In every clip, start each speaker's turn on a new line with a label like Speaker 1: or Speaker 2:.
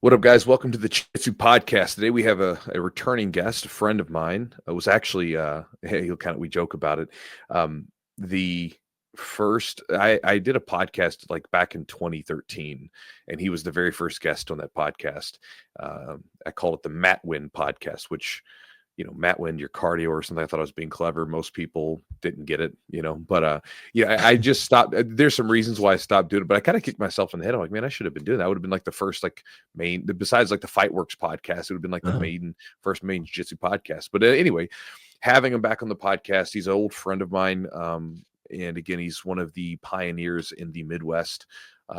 Speaker 1: What up, guys? Welcome to the Chewjitsu podcast. Today we have a returning guest, a friend of mine. It was actually, hey, we joke about it. The first, I did a podcast like back in 2013, and he was the very first guest on that podcast. I call it the Matt Win podcast, which Matt Wind, your cardio or something. I thought I was being clever. Most people didn't get it, but I just stopped. There's some reasons why I stopped doing it, but I kind of kicked myself in the head. I'm like, man, I should have been doing that. I would have been like the first main, besides like the Fight Works podcast, it would have been like the first main jiu-jitsu podcast. But anyway, having him back on the podcast, he's an old friend of mine. And again, he's one of the pioneers in the Midwest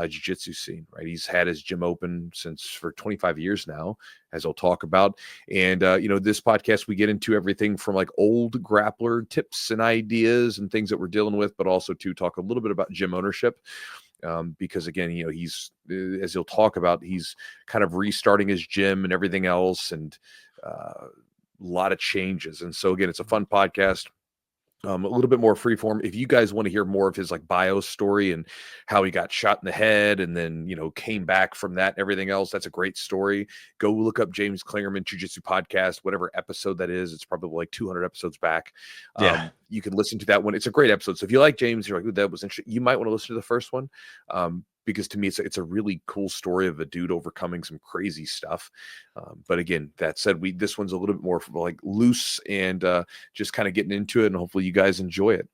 Speaker 1: jiu-jitsu scene, right? He's had his gym open for 25 years now, as I'll talk about. And, this podcast, we get into everything from like old grappler tips and ideas and things that we're dealing with, but also to talk a little bit about gym ownership. Because again, he's, as he'll talk about, he's kind of restarting his gym and everything else, and a lot of changes. And so again, it's a fun podcast. A little bit more freeform. If you guys want to hear more of his like bio story and how he got shot in the head and then, came back from that and everything else, that's a great story. Go look up James Clingerman Jiu-Jitsu podcast, whatever episode that is. It's probably like 200 episodes back. You can listen to that one. It's a great episode. So if you like James, you're like, ooh, that was interesting, you might want to listen to the first one. Because to me, it's a really cool story of a dude overcoming some crazy stuff. But again, that said, this one's a little bit more like loose and just kind of getting into it, and hopefully you guys enjoy it.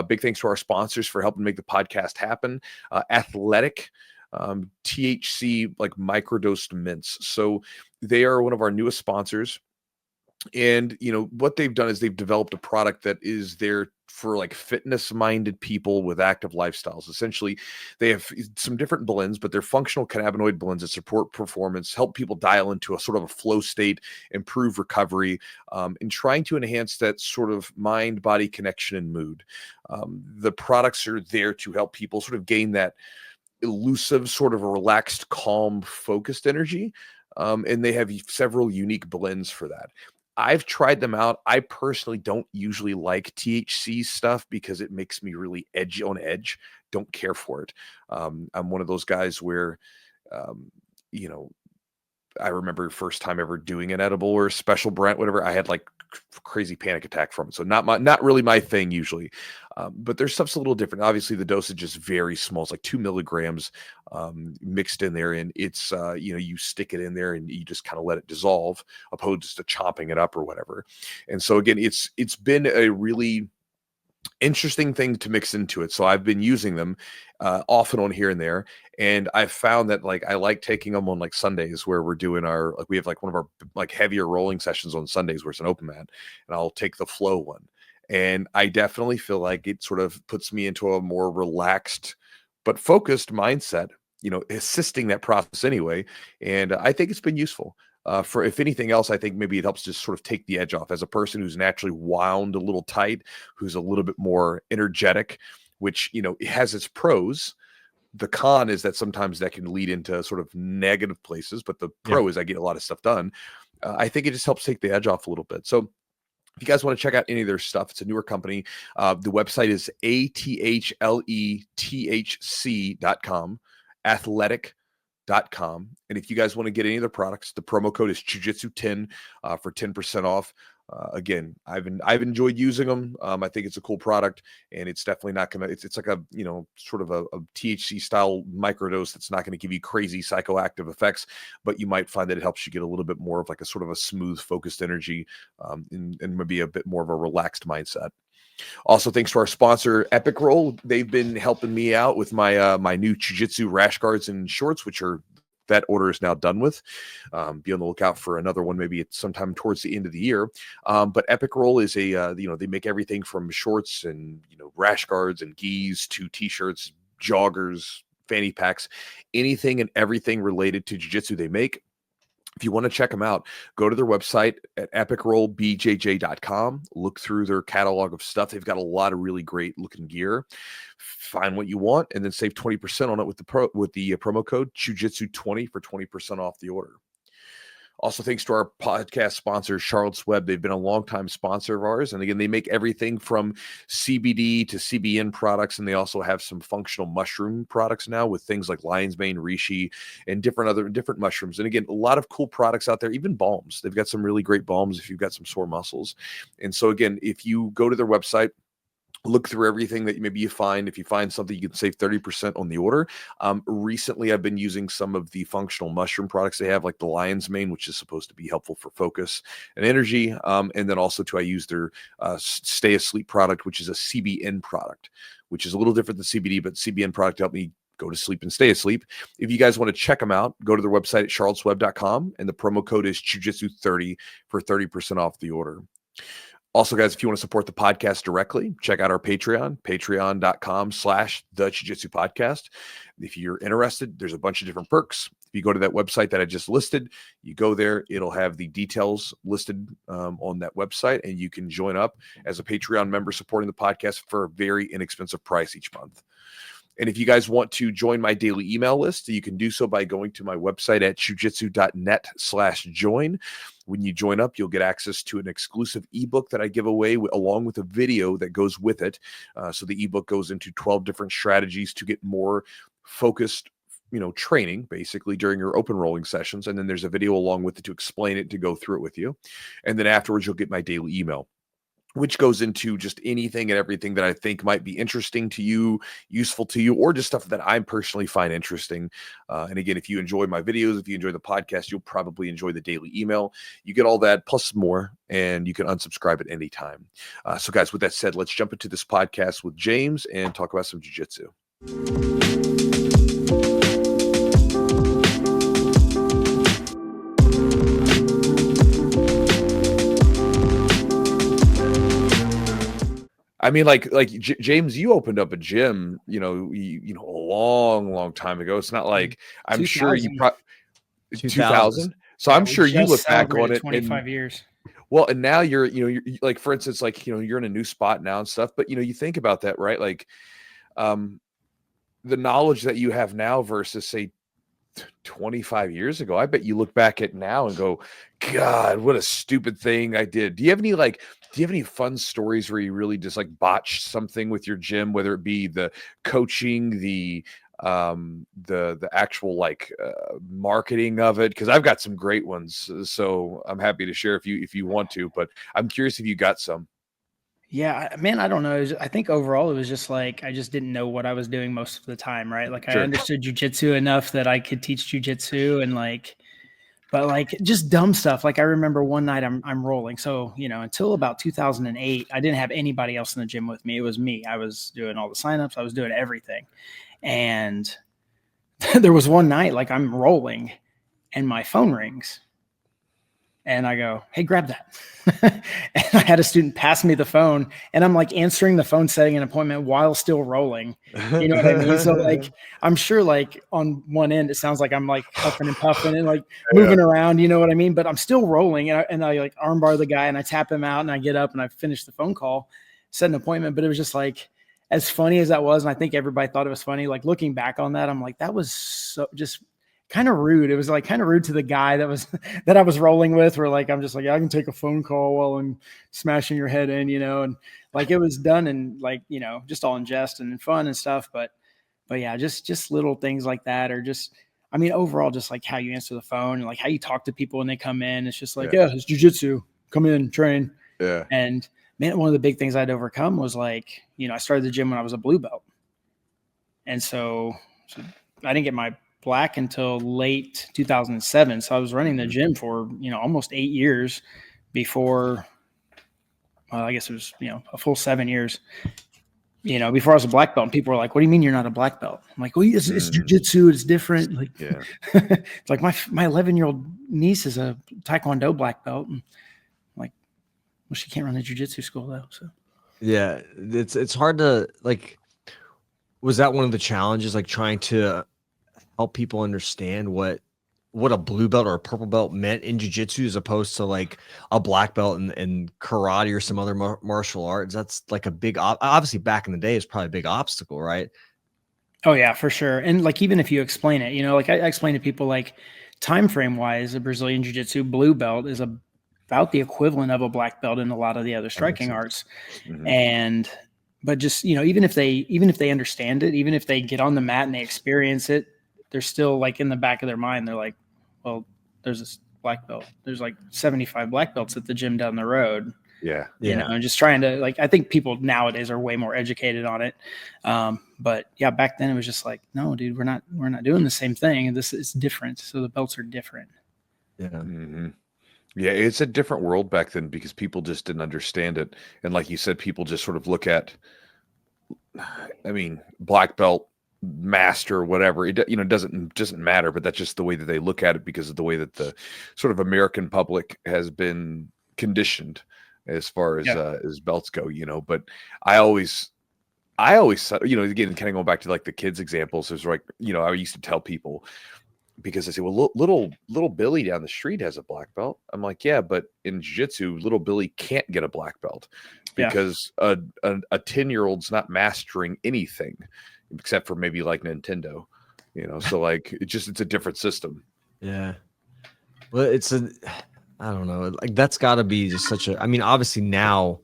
Speaker 1: Big thanks to our sponsors for helping make the podcast happen. Athletic, THC, like microdosed mints. So they are one of our newest sponsors. And what they've done is they've developed a product that is there for like fitness minded people with active lifestyles. Essentially, they have some different blends, but they're functional cannabinoid blends that support performance, help people dial into a sort of a flow state, improve recovery, and trying to enhance that sort of mind body connection and mood. The products are there to help people sort of gain that elusive, sort of a relaxed, calm, focused energy. And they have several unique blends for that. I've tried them out. I personally don't usually like THC stuff because it makes me really on edge. Don't care for it. I'm one of those guys where, you know, I remember first time ever doing an edible or a special brand, whatever. I had like crazy panic attack from it. So not really my thing usually. But their stuff's a little different. Obviously, the dosage is very small. It's like 2 milligrams mixed in there, and it's you stick it in there and you just kind of let it dissolve, opposed to chopping it up or whatever. And so again, it's been a really interesting thing to mix into it. So I've been using them off and on here and there. And I've found that like I like taking them on like Sundays where we're doing we have like one of our like heavier rolling sessions on Sundays where it's an open mat, and I'll take the flow one. And I definitely feel like it sort of puts me into a more relaxed but focused mindset, assisting that process anyway. And I think it's been useful. For if anything else, I think maybe it helps just sort of take the edge off as a person who's naturally wound a little tight, who's a little bit more energetic, which, it has its pros. The con is that sometimes that can lead into sort of negative places, but the pro is I get a lot of stuff done. I think it just helps take the edge off a little bit. So if you guys want to check out any of their stuff, it's a newer company. The website is athletc.com, athletic.com. And if you guys want to get any of the products, the promo code is Chewjitsu10 for 10% off. Again, I've enjoyed using them. I think it's a cool product, and it's definitely not gonna. It's like a sort of a THC style microdose that's not going to give you crazy psychoactive effects, but you might find that it helps you get a little bit more of like a sort of a smooth, focused energy, and maybe a bit more of a relaxed mindset. Also, thanks to our sponsor, Epic Roll. They've been helping me out with my my new Jiu-Jitsu rash guards and shorts, which are that order is now done with. Be on the lookout for another one, maybe it's sometime towards the end of the year. But Epic Roll is they make everything from shorts and, rash guards and gis to t-shirts, joggers, fanny packs, anything and everything related to jiu-jitsu they make. If you want to check them out, go to their website at epicrollbjj.com. Look through their catalog of stuff. They've got a lot of really great looking gear. Find what you want and then save 20% on it with the promo code Chewjitsu20 for 20% off the order. Also, thanks to our podcast sponsor, Charlotte's Web. They've been a longtime sponsor of ours. And again, they make everything from CBD to CBN products. And they also have some functional mushroom products now with things like lion's mane, reishi, and different mushrooms. And again, a lot of cool products out there, even balms. They've got some really great balms if you've got some sore muscles. And so again, if you go to their website, look through everything that maybe you find. If you find something, you can save 30% on the order. Recently, I've been using some of the functional mushroom products they have, like the lion's mane, which is supposed to be helpful for focus and energy. And then also I use their stay asleep product, which is a CBN product, which is a little different than CBD, but CBN product helped me go to sleep and stay asleep. If you guys want to check them out, go to their website at charlottesweb.com, and the promo code is Chewjitsu30 for 30% off the order. Also, guys, if you want to support the podcast directly, check out our Patreon, patreon.com/the Jiu-Jitsu podcast. If you're interested, there's a bunch of different perks. If you go to that website that I just listed, you go there, it'll have the details listed on that website, and you can join up as a Patreon member supporting the podcast for a very inexpensive price each month. And if you guys want to join my daily email list, you can do so by going to my website at chewjitsu.net/join. When you join up, you'll get access to an exclusive ebook that I give away along with a video that goes with it. So the ebook goes into 12 different strategies to get more focused, training basically during your open rolling sessions. And then there's a video along with it to explain it, to go through it with you. And then afterwards, you'll get my daily email, which goes into just anything and everything that I think might be interesting to you, useful to you, or just stuff that I personally find interesting. And again, if you enjoy my videos, if you enjoy the podcast, you'll probably enjoy the daily email. You get all that plus more, and you can unsubscribe at any time. So guys, with that said, let's jump into this podcast with James and talk about some jiu-jitsu. I mean, like James, you opened up a gym, a long time ago. It's not like I'm sure you 2000. So I'm sure you look back on it.
Speaker 2: 25 years.
Speaker 1: Well, and now you're like, for instance, like, you're in a new spot now and stuff, but you think about that, right? Like, the knowledge that you have now versus say 25 years ago, I bet you look back at now and go, God, what a stupid thing I did. Do you have any fun stories where you really just like botched something with your gym, whether it be the coaching, the actual marketing of it? Because I've got some great ones, so I'm happy to share if you want to, but I'm curious if you got some.
Speaker 2: Yeah, man, I don't know. I think overall it was just like I just didn't know what I was doing most of the time, right? Like,
Speaker 1: Sure.
Speaker 2: I understood jiu-jitsu enough that I could teach jiu-jitsu, and but just dumb stuff. Like, I remember one night I'm rolling. So, until about 2008, I didn't have anybody else in the gym with me. It was me. I was doing all the signups. I was doing everything. And there was one night, like, I'm rolling and my phone rings. And I go, hey, grab that. And I had a student pass me the phone, and I'm like answering the phone, setting an appointment while still rolling. You know what I mean? So like, I'm sure like on one end, it sounds like I'm like huffing and puffing and like moving around, you know what I mean? But I'm still rolling, and I like armbar the guy, and I tap him out, and I get up and I finish the phone call, set an appointment. But it was just like, as funny as that was, and I think everybody thought it was funny, like looking back on that, I'm like, that was so just kind of rude. It was like kind of rude to the guy that I was rolling with, where like, I'm just like, I can take a phone call while I'm smashing your head in, and like, it was done and like, just all in jest and fun and stuff. But yeah, just little things like that, or just, I mean, overall, just like how you answer the phone and like how you talk to people when they come in. It's just like, it's jiu-jitsu, come in, train.
Speaker 1: Yeah.
Speaker 2: And man, one of the big things I'd overcome was like, I started the gym when I was a blue belt. And so I didn't get my black until late 2007. So I was running the gym for, almost 8 years before, I guess it was, a full 7 year before I was a black belt. And people were like, what do you mean you're not a black belt? I'm like, well, it's jiu-jitsu. It's different. Like, it's like my 11-year-old niece is a Taekwondo black belt. And I'm like, well, she can't run a jiu-jitsu school though. So
Speaker 3: yeah, it's hard to like, was that one of the challenges, like trying to help people understand what a blue belt or a purple belt meant in jiu-jitsu as opposed to like a black belt in karate or some other martial arts? That's like a big, obviously back in the day, it's probably a big obstacle, right?
Speaker 2: Oh yeah, for sure. And like, even if you explain it, like I explain to people, like, time frame wise, a Brazilian Jiu-Jitsu blue belt is about the equivalent of a black belt in a lot of the other striking arts. But just, even if they understand it, even if they get on the mat and they experience it, they're still like in the back of their mind, they're like, well, there's this black belt. There's like 75 black belts at the gym down the road.
Speaker 1: Yeah.
Speaker 2: And just trying to, like, I think people nowadays are way more educated on it. But yeah, back then it was just like, no, dude, we're not doing the same thing. This is different. So the belts are different.
Speaker 3: Yeah.
Speaker 1: Yeah, it's a different world back then because people just didn't understand it. And like you said, people just sort of look at, I mean, black belt, master, whatever. It doesn't matter, but that's just the way that they look at it because of the way that the sort of American public has been conditioned as far as belts go. But I always, again, kind of going back to like the kids examples, is like, I used to tell people, because they say, well, little Billy down the street has a black belt. I'm like, yeah, but in jiu-jitsu, little Billy can't get a black belt because a 10-year-old's not mastering anything except for maybe like Nintendo, so like it's a different system.
Speaker 3: Yeah. Well, I don't know. Like that's gotta be just I mean, obviously now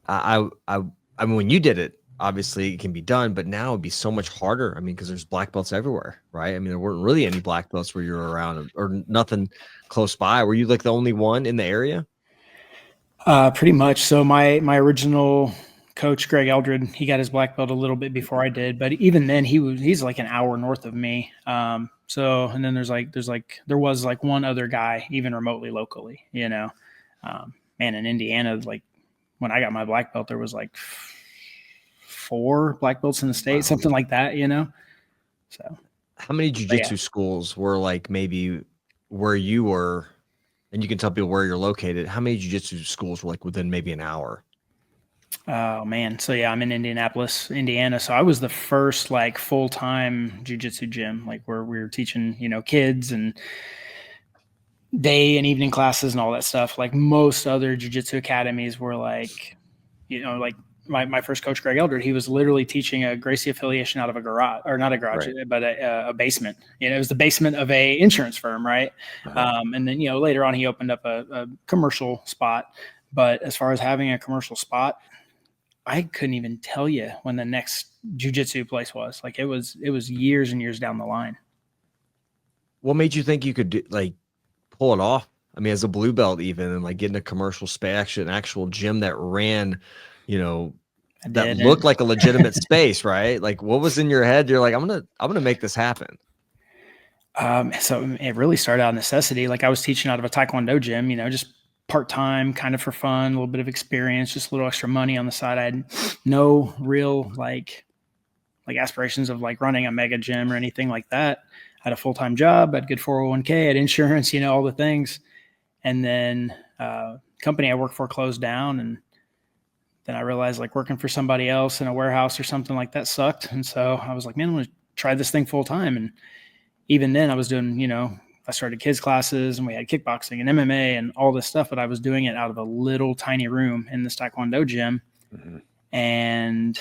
Speaker 3: I mean, when you did it, obviously it can be done, but now it'd be so much harder. I mean, because there's black belts everywhere, right? I mean, there weren't really any black belts where you were around or nothing close by. Were you like the only one in the area?
Speaker 2: Pretty much. So my original coach, Greg Eldred, he got his black belt a little bit before I did, but even then he's like an hour north of me. So, and then there was like one other guy, even remotely locally, man, in Indiana, like when I got my black belt, there was like 4 black belts in the state, something like that, So
Speaker 3: how many jiu-jitsu schools were like maybe where you were, and you can tell people where you're located, how many jiu-jitsu schools were like within maybe an hour?
Speaker 2: Oh man. So yeah, I'm in Indianapolis, Indiana. So I was the first like full-time jiu-jitsu gym, like where we were teaching, kids and day and evening classes and all that stuff. Like most other jiu-jitsu academies were like, like my first coach, Greg Eldred, he was literally teaching a Gracie affiliation out of a garage, or not a garage, but a basement. It was the basement of a insurance firm, right? And then, later on he opened up a commercial spot. But as far as having a commercial spot, I couldn't even tell you when the next jiu-jitsu place was. Like it was years and years down the line.
Speaker 3: What made you think you could pull it off? I mean, as a blue belt, even, and like getting a commercial space, an actual gym that ran, that looked like a legitimate space, right? Like, what was in your head? You're like, I'm gonna make this happen.
Speaker 2: So it really started out of necessity. Like I was teaching out of a Taekwondo gym, just part-time, kind of for fun, a little bit of experience, just a little extra money on the side. I had no real like aspirations of like running a mega gym or anything like that. I had a full-time job, I had good 401k, I had insurance, all the things. And then company I worked for closed down, and then I realized like working for somebody else in a warehouse or something like that sucked. And so I was like, man, I'm going to try this thing full time. And even then I was doing, I started kids classes and we had kickboxing and MMA and all this stuff, but I was doing it out of a little tiny room in this Taekwondo gym. And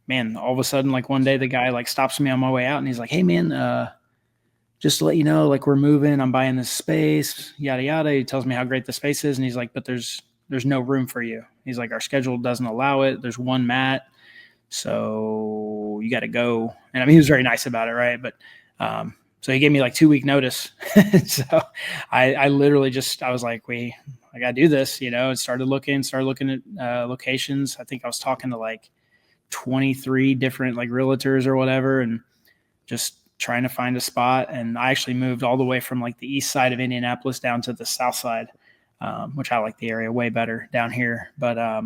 Speaker 2: man, all of a sudden, like one day the guy like stops me on my way out and he's like, hey man, just to let you know, like we're moving, I'm buying this space, yada, yada. He tells me how great the space is. And he's like, but there's no room for you. He's like, our schedule doesn't allow it. There's one mat. So you got to go. And I mean, he was very nice about it. Right. But, so he gave me like 2-week notice. So I literally I was like, I got to do this, and started looking at locations. I think I was talking to like 23 different like realtors or whatever, and just trying to find a spot. And I actually moved all the way from like the east side of Indianapolis down to the south side, which I like the area way better down here. But I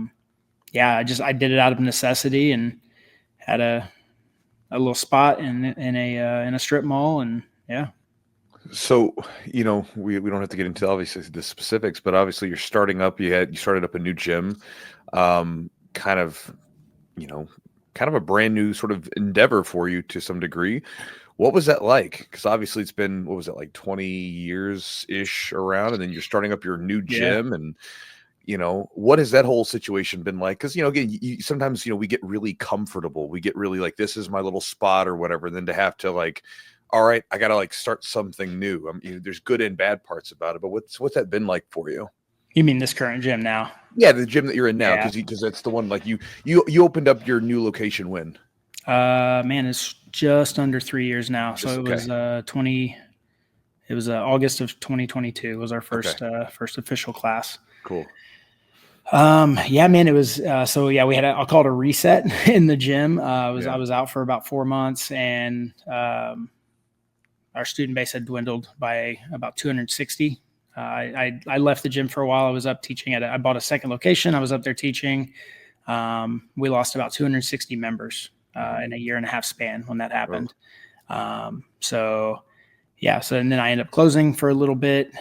Speaker 2: did it out of necessity and had a little spot in a strip mall, and yeah.
Speaker 1: So, we don't have to get into obviously the specifics, but obviously you're starting up, you started up a new gym, kind of a brand new sort of endeavor for you to some degree. What was that like? Because obviously it's been, what was it, like 20 years ish around, and then you're starting up your new gym, and what has that whole situation been like? Because, again, sometimes, we get really comfortable. We get really like, this is my little spot or whatever. And then to have to like, all right, I got to like start something new. There's good and bad parts about it, but what's that been like for you?
Speaker 2: You mean this current gym now?
Speaker 1: Yeah, the gym that you're in now,
Speaker 2: Yeah.
Speaker 1: because that's the one. Like you opened up your new location when?
Speaker 2: Man, it's just under 3 years now. So it was It was August of 2022 was our first official class.
Speaker 1: Cool.
Speaker 2: Yeah, man, it was. So yeah, we had I'll call it a reset in the gym. I was out for about 4 months, and our student base had dwindled by about 260. I left the gym for a while. I was up teaching I bought a second location. I was up there teaching. We lost about 260 members in a 1.5-year span when that happened. So and then I ended up closing for a little bit.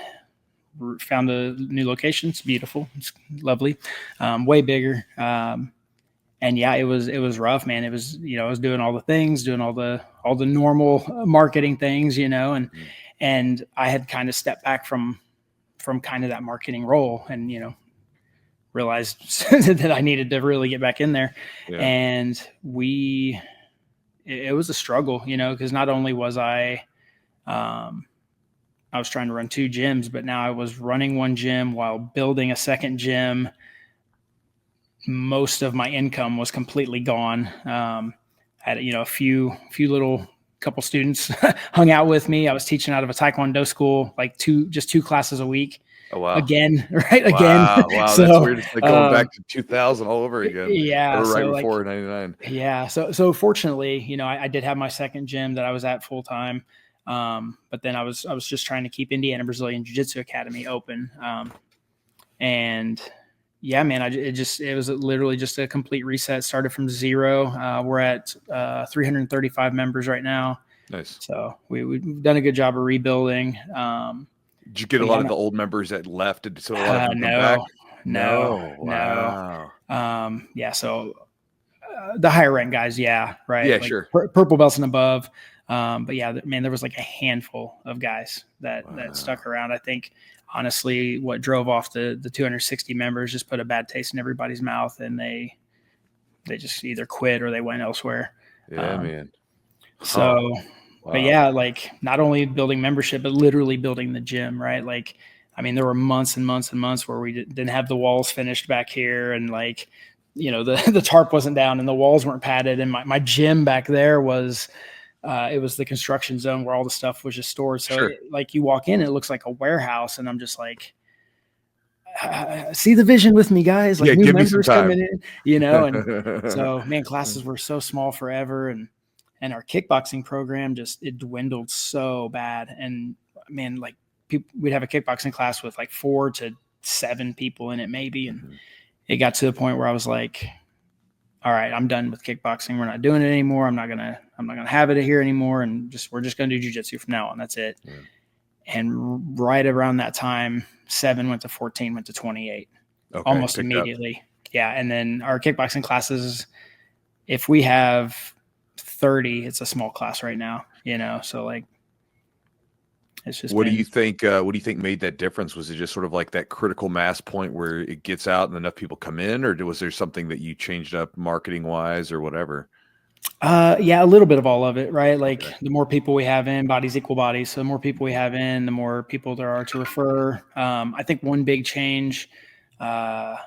Speaker 2: Found a new location. It's beautiful. It's lovely. Way bigger. And yeah, it was rough, man. It was, I was doing all the things, doing all the normal marketing things, and I had kind of stepped back from kind of that marketing role, and, realized that I needed to really get back in there. Yeah. And it was a struggle, because not only was I was trying to run 2 gyms, but now I was running 1 gym while building a second gym. Most of my income was completely gone. I had, a few little couple students hung out with me. I was teaching out of a Taekwondo school, like 2 classes a week.
Speaker 1: Oh, wow.
Speaker 2: Again, right?
Speaker 1: Wow,
Speaker 2: again.
Speaker 1: Wow,
Speaker 2: so,
Speaker 1: that's weird. It's like going back to 2000 all over again.
Speaker 2: Yeah.
Speaker 1: Or right before 99.
Speaker 2: Yeah. So fortunately, I did have my second gym that I was at full time. But then I was just trying to keep Indiana Brazilian Jiu-Jitsu Academy open. And yeah, man, it was literally just a complete reset. Started from 0. We're at 335 members right now.
Speaker 1: Nice.
Speaker 2: So we've done a good job of rebuilding.
Speaker 1: Did you get a lot of the old members that left? So a lot of them come back?
Speaker 2: No.
Speaker 1: Wow.
Speaker 2: Yeah. So the higher rank guys, yeah, right.
Speaker 1: Yeah,
Speaker 2: like
Speaker 1: sure.
Speaker 2: Purple belts and above. But yeah, man, there was like a handful of guys that stuck around. I think honestly, what drove off the 260 members just put a bad taste in everybody's mouth, and they just either quit or they went elsewhere.
Speaker 1: Yeah, man.
Speaker 2: So,
Speaker 1: wow.
Speaker 2: But yeah, like not only building membership, but literally building the gym, right? Like, I mean, there were months and months and months where we didn't have the walls finished back here, and like, the tarp wasn't down and the walls weren't padded, and my gym back there was. It was the construction zone where all the stuff was just stored. So
Speaker 1: sure.
Speaker 2: Like you walk in, it looks like a warehouse, and I'm just like, see the vision with me, guys. Like new members coming in, and so man, classes were so small forever. And our kickboxing program it dwindled so bad. And man, like we'd have a kickboxing class with like 4 to 7 people in it maybe. And it got to the point where I was like, all right, I'm done with kickboxing. We're not doing it anymore. I'm not gonna have it here anymore. And we're just gonna do jiu-jitsu from now on. That's it. Yeah. And right around that time, 7 went to 14, went to 28, almost immediately. Yeah. And then our kickboxing classes, if we have 30, it's a small class right now, so like, it's just
Speaker 1: what do you think made that difference? Was it just sort of like that critical mass point where it gets out and enough people come in, or was there something that you changed up marketing wise or whatever?
Speaker 2: Yeah, a little bit of all of it, right? Like the more people we have in, bodies equal bodies. So the more people we have in, the more people there are to refer. I think one big change was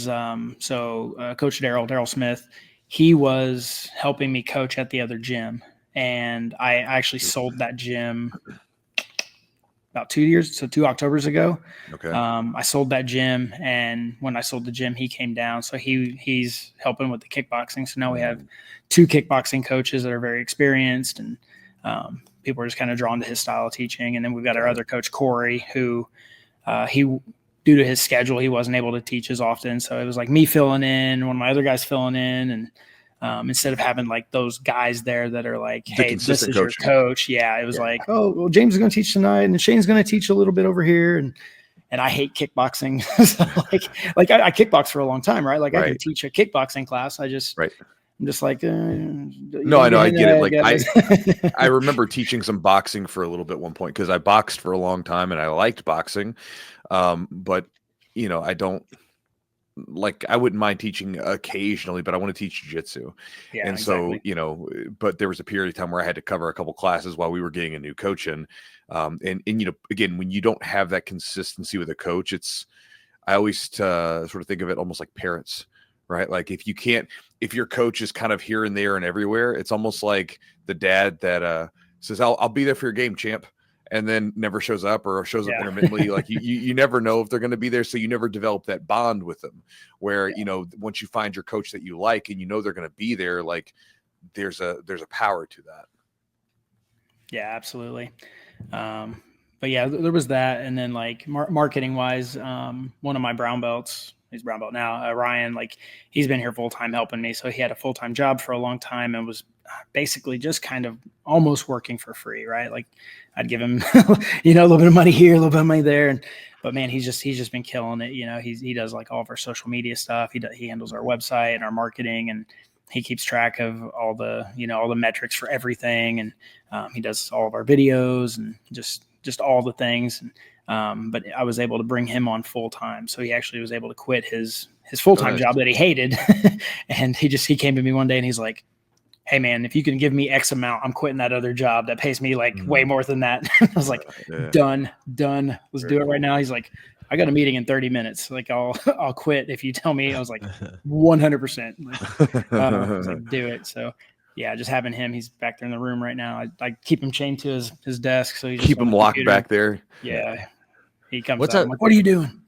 Speaker 2: Coach Daryl Smith. He was helping me coach at the other gym. And I actually sold that gym about 2 Octobers ago.
Speaker 1: Okay.
Speaker 2: I sold that gym, and when I sold the gym, he came down. So he's helping with the kickboxing. So now we have 2 kickboxing coaches that are very experienced, and people are just kind of drawn to his style of teaching. And then we've got our other coach, Corey, who due to his schedule, he wasn't able to teach as often. So it was like me filling in, one of my other guys filling in, and instead of having like those guys there that are like, hey, this is your coach. Yeah. It was like, oh, well, James is going to teach tonight, and Shane's going to teach a little bit over here. And I hate kickboxing. So like I kickbox for a long time, right? Like I can teach a kickboxing class. I'm just like,
Speaker 1: no, I know. I get it. Like I remember teaching some boxing for a little bit at one point, because I boxed for a long time and I liked boxing. But I don't, like, I wouldn't mind teaching occasionally, but I want to teach jiu-jitsu.
Speaker 2: Yeah,
Speaker 1: And so,
Speaker 2: exactly.
Speaker 1: but there was a period of time where I had to cover a couple classes while we were getting a new coach in. And again, when you don't have that consistency with a coach, I always sort of think of it almost like parents, right? Like if your coach is kind of here and there and everywhere, it's almost like the dad that says, I'll be there for your game, champ, and then never shows up or shows up
Speaker 2: Yeah.
Speaker 1: intermittently. Like you never know if they're going to be there. So you never develop that bond with them where, once you find your coach that you like and they're going to be there, like there's a power to that.
Speaker 2: Yeah, absolutely. But yeah, there was that. And then like marketing wise, one of my brown belts, he's brown belt now, Ryan, like he's been here full time helping me. So he had a full-time job for a long time and was basically just kind of almost working for free, right? Like I'd give him, a little bit of money here, a little bit of money there. But man, he's just been killing it. He does like all of our social media stuff. He handles our website and our marketing, and he keeps track of all the metrics for everything. And he does all of our videos and just all the things. But I was able to bring him on full time. So he actually was able to quit his full-time job that he hated. And he came to me one day and he's like, hey man, if you can give me X amount, I'm quitting that other job that pays me like way more than that. I was like, done. Let's do it right now. He's like, I got a meeting in 30 minutes. Like I'll quit if you tell me. I was like 100%. I was like, do it. So yeah, just having him, he's back there in the room right now. I keep him chained to his desk. So he just
Speaker 1: keep him locked back there.
Speaker 2: Yeah. He comes out. I'm like, what are you doing?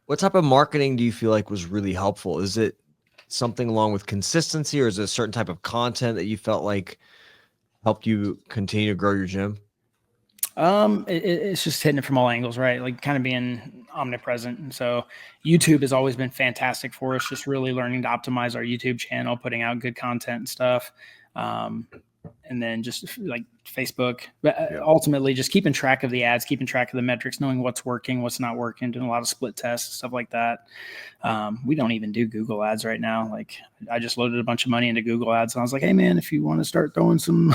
Speaker 3: What type of marketing do you feel like was really helpful? Is it something along with consistency, or is it a certain type of content that you felt like helped you continue to grow your gym?
Speaker 2: It's just hitting it from all angles, right? Like kind of being omnipresent. And so YouTube has always been fantastic for us, just really learning to optimize our YouTube channel, putting out good content and stuff. And then just like Facebook, but ultimately just keeping track of the ads, keeping track of the metrics, knowing what's working, what's not working, doing a lot of split tests, stuff like that. We don't even do Google ads right now. Like I just loaded a bunch of money into Google ads and I was like, hey man, if you want to start throwing some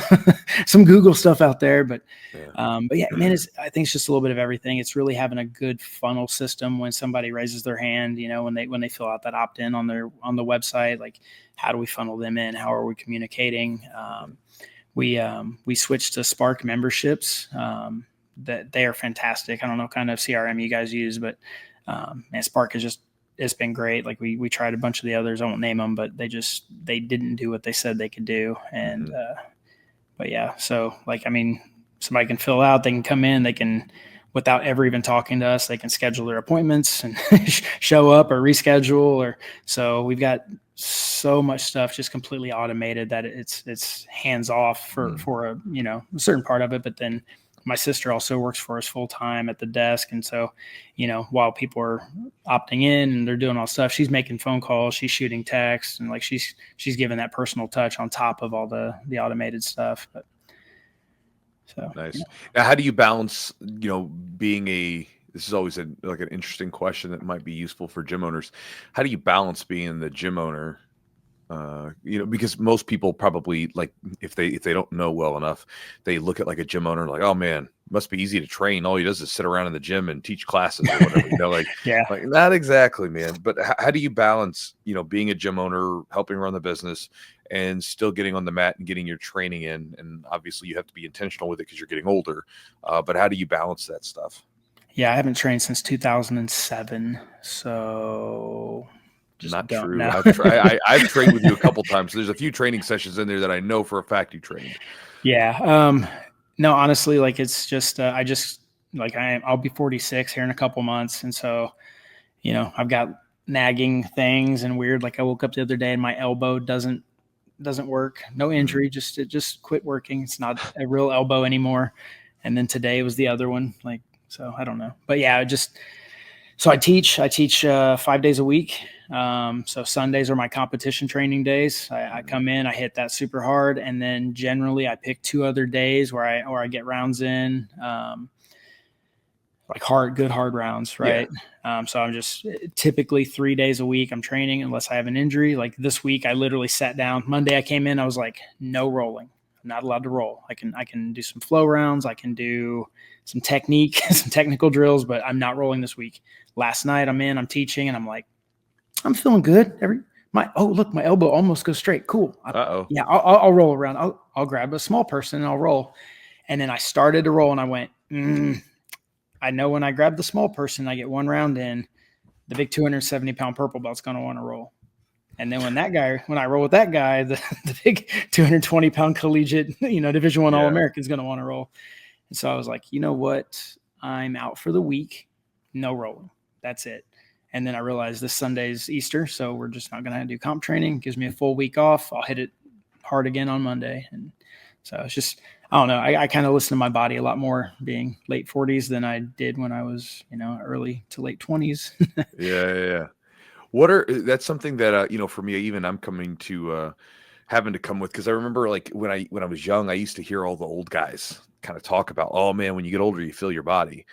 Speaker 2: Google stuff out there, but yeah, man, I think it's just a little bit of everything. It's really having a good funnel system when somebody raises their hand, when they fill out that opt-in on the website, like how do we funnel them in? How are we communicating? We switched to Spark memberships. That they are fantastic. I don't know what kind of CRM you guys use, but man, Spark it's been great. Like we tried a bunch of the others. I won't name them, but they didn't do what they said they could do. And but yeah, so like somebody can fill out. They can come in. They can, without ever even talking to us, they can schedule their appointments and show up or reschedule. So we've got so much stuff just completely automated that it's hands off for a certain part of it. But then my sister also works for us full time at the desk. And so, while people are opting in and they're doing all stuff, she's making phone calls, she's shooting texts, and like she's giving that personal touch on top of all the automated stuff. But so
Speaker 1: nice. Now, how do you balance, this is always an interesting question that might be useful for gym owners. How do you balance being the gym owner? Because most people probably, like, if they don't know well enough, they look at like a gym owner like, oh man, must be easy to train. All he does is sit around in the gym and teach classes or whatever. Like, like not exactly, man. But how do you balance, being a gym owner, helping run the business, and still getting on the mat and getting your training in? And obviously you have to be intentional with it because you're getting older. But how do you balance that stuff?
Speaker 2: Yeah, I haven't trained since 2007. So just
Speaker 1: not
Speaker 2: don't
Speaker 1: true.
Speaker 2: know.
Speaker 1: I've trained with you a couple times. So there's a few training sessions in there that I know for a fact you trained.
Speaker 2: Yeah. No, honestly, like it's just, I'll be 46 here in a couple months. And so, I've got nagging things and weird, like I woke up the other day and my elbow doesn't work. No injury, it just quit working. It's not a real elbow anymore. And then today was the other one. Like, so I don't know, but yeah, so I teach 5 days a week. So Sundays are my competition training days. I come in, I hit that super hard. And then generally I pick 2 other days where I get rounds in, like good hard rounds. Right. Yeah. So I'm just typically 3 days a week I'm training unless I have an injury. Like this week, I literally sat down Monday. I came in, I was like, no rolling. I'm not allowed to roll. I can do some flow rounds. I can do some technique, some technical drills, but I'm not rolling this week. Last night I'm teaching and I'm like, I'm feeling good. Look, my elbow almost goes straight. Cool. Yeah, I'll roll around. I'll grab a small person and I'll roll. And then I started to roll and I went, I know when I grab the small person, I get one round in, the big 270-pound purple belt's going to want to roll. And then when I roll with that guy, the big 220-pound collegiate, Division I All-American is going to want to roll. And so I was like, you know what? I'm out for the week. No rolling. That's it. And then I realized this Sunday's Easter, so we're just not going to do comp training. It gives me a full week off. I'll hit it hard again on Monday. And so it's just, I don't know. I kind of listen to my body a lot more being late 40s than I did when I was, early to late 20s.
Speaker 1: Yeah. That's something that, for me, even I'm coming to, having to come with, because I remember like when I was young, I used to hear all the old guys kind of talk about, oh man, when you get older, you feel your body.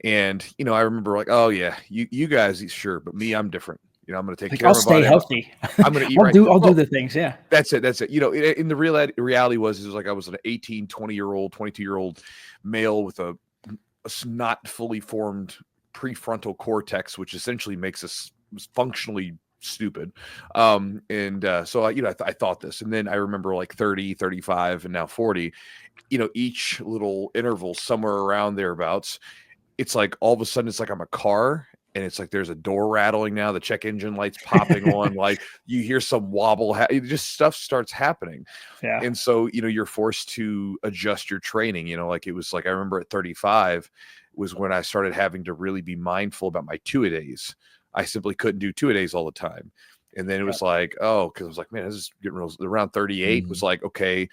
Speaker 1: And, I remember like, oh yeah, you guys, sure. But me, I'm different. I'm going to take care of my body.
Speaker 2: I'll stay healthy.
Speaker 1: I'm going to eat right.
Speaker 2: I'll do the things. Yeah.
Speaker 1: That's it. In the reality was like, I was an 18, 20-year-old, 22-year-old male with a not fully formed prefrontal cortex, which essentially makes us functionally stupid. So I thought this, and then I remember like 30, 35, and now 40, each little interval somewhere around thereabouts. It's like all of a sudden it's like I'm a car, and it's like there's a door rattling now, the check engine lights popping on, like you hear some wobble, just stuff starts happening.
Speaker 2: Yeah.
Speaker 1: And so, you're forced to adjust your training, like it was like, I remember at 35 was when I started having to really be mindful about my two-a-days. I simply couldn't do two-a-days all the time. And then it was like, because I was like, man, this is getting real. Around 38 was like, okay,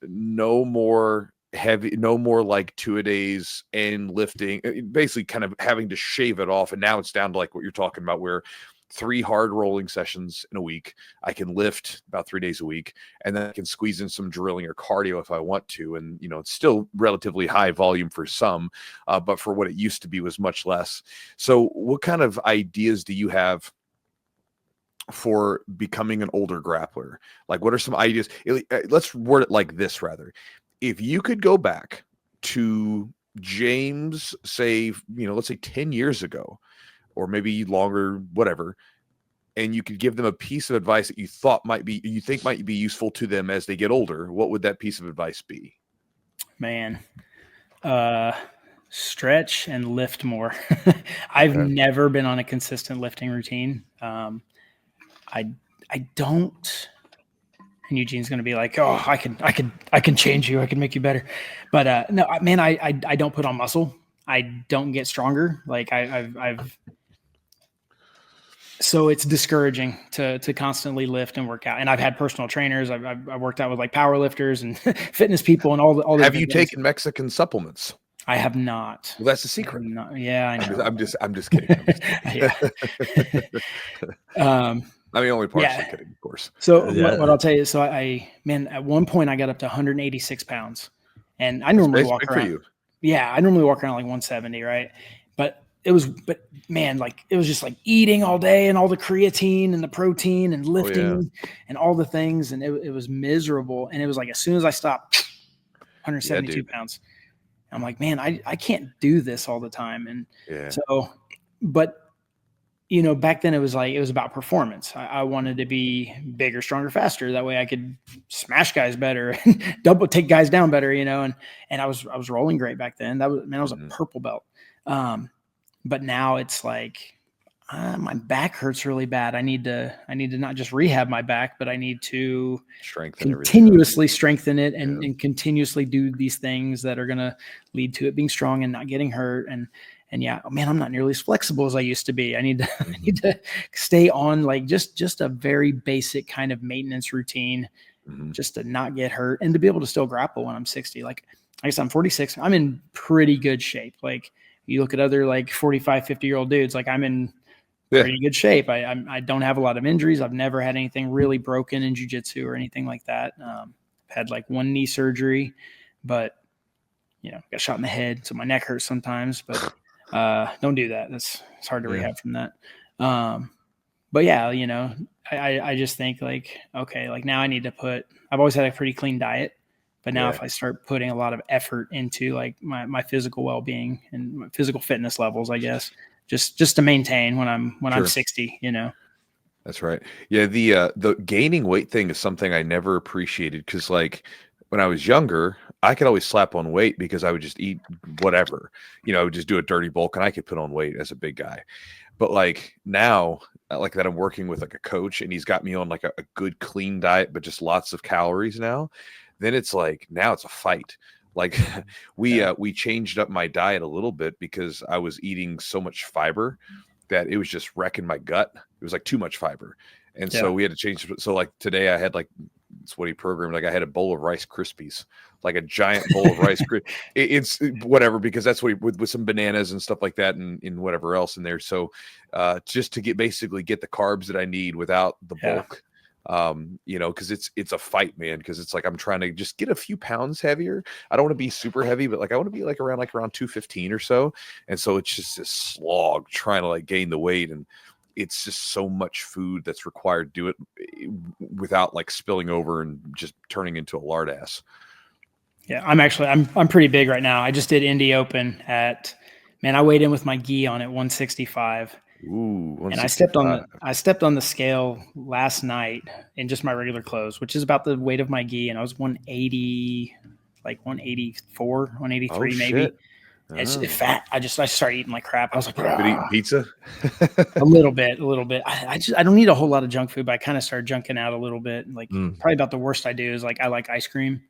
Speaker 1: no more like two-a-days and lifting, basically kind of having to shave it off. And now it's down to like what you're talking about, where 3 hard rolling sessions in a week. I can lift about 3 days a week, and then I can squeeze in some drilling or cardio if I want to. And, it's still relatively high volume for some, but for what it used to be was much less. So what kind of ideas do you have for becoming an older grappler? Like, what are some ideas? Let's word it like this rather. If you could go back to James, say, let's say 10 years ago, or maybe longer, whatever, and you could give them a piece of advice that you think might be useful to them as they get older, what would that piece of advice be?
Speaker 2: Man, stretch and lift more. I've never been on a consistent lifting routine. I don't. And Eugene's going to be like, oh, I can change you. I can make you better. But no, man, I don't put on muscle. I don't get stronger. Like so it's discouraging to constantly lift and work out. And I've had personal trainers. I've worked out with like power lifters and fitness people and all the.
Speaker 1: Have you taken Mexican supplements?
Speaker 2: I have not.
Speaker 1: Well, that's the secret.
Speaker 2: Yeah, I know.
Speaker 1: I'm just kidding. I mean, only partially kidding, of course.
Speaker 2: So what I'll tell you, so at one point I got up to 186 pounds, and I normally walk around. Yeah, I normally walk around like 170, right? But it was just like eating all day and all the creatine and the protein and lifting and all the things, and it was miserable. And it was like as soon as I stopped, 172 pounds. I'm like, man, I can't do this all the time. And so, but back then it was about performance. I wanted to be bigger, stronger, faster. That way I could smash guys better, take guys down better, and I was rolling great back then. I was a purple belt. But now it's like, my back hurts really bad. I need to not just rehab my back, but I need to continuously strengthen it and continuously do these things that are going to lead to it being strong and not getting hurt. And yeah, man, I'm not nearly as flexible as I used to be. I need to stay on like just a very basic kind of maintenance routine, just to not get hurt and to be able to still grapple when I'm 60. Like I guess I'm 46. I'm in pretty good shape. Like you look at other like 45, 50-year-old dudes, like I'm in pretty good shape. I don't have a lot of injuries. I've never had anything really broken in jiu-jitsu or anything like that. I've had like one knee surgery, but got shot in the head. So my neck hurts sometimes, but don't do that. It's hard to rehab from that. But yeah, I just think like, okay, like now I've always had a pretty clean diet, but now if I start putting a lot of effort into like my physical well-being and my physical fitness levels, I guess, just to maintain when I'm 60,
Speaker 1: That's right. Yeah, the gaining weight thing is something I never appreciated because like when I was younger, I could always slap on weight because I would just eat whatever. I would just do a dirty bulk and I could put on weight as a big guy. But like now, like that I'm working with like a coach and he's got me on like a good clean diet, but just lots of calories now, then it's like now it's a fight. Like we changed up my diet a little bit because I was eating so much fiber that it was just wrecking my gut. It was like too much fiber. And so we had to change. So like today I had like, it's what he programmed. Like I had a bowl of Rice Krispies, like a giant bowl of Rice Krispies. It's whatever, because that's what he, with some bananas and stuff like that and whatever else in there. So just to basically get the carbs that I need without the bulk, because it's a fight, man. Because it's like I'm trying to just get a few pounds heavier. I don't want to be super heavy, but like I want to be like around 215 or so. And so it's just this slog trying to like gain the weight, and it's just so much food that's required to do it without like spilling over and just turning into a lard ass.
Speaker 2: Yeah, I'm pretty big right now. I just did Indy Open I weighed in with my gi on at 165.
Speaker 1: Ooh, 165.
Speaker 2: And I stepped on the scale last night in just my regular clothes, which is about the weight of my gi, and I was 180, like 184, 183 maybe.
Speaker 1: Shit.
Speaker 2: It's fat. I started eating like crap. I was like,
Speaker 1: been eating pizza?
Speaker 2: a little bit. I don't need a whole lot of junk food, but I kind of started junking out a little bit. Like probably about the worst I do is like I like ice cream.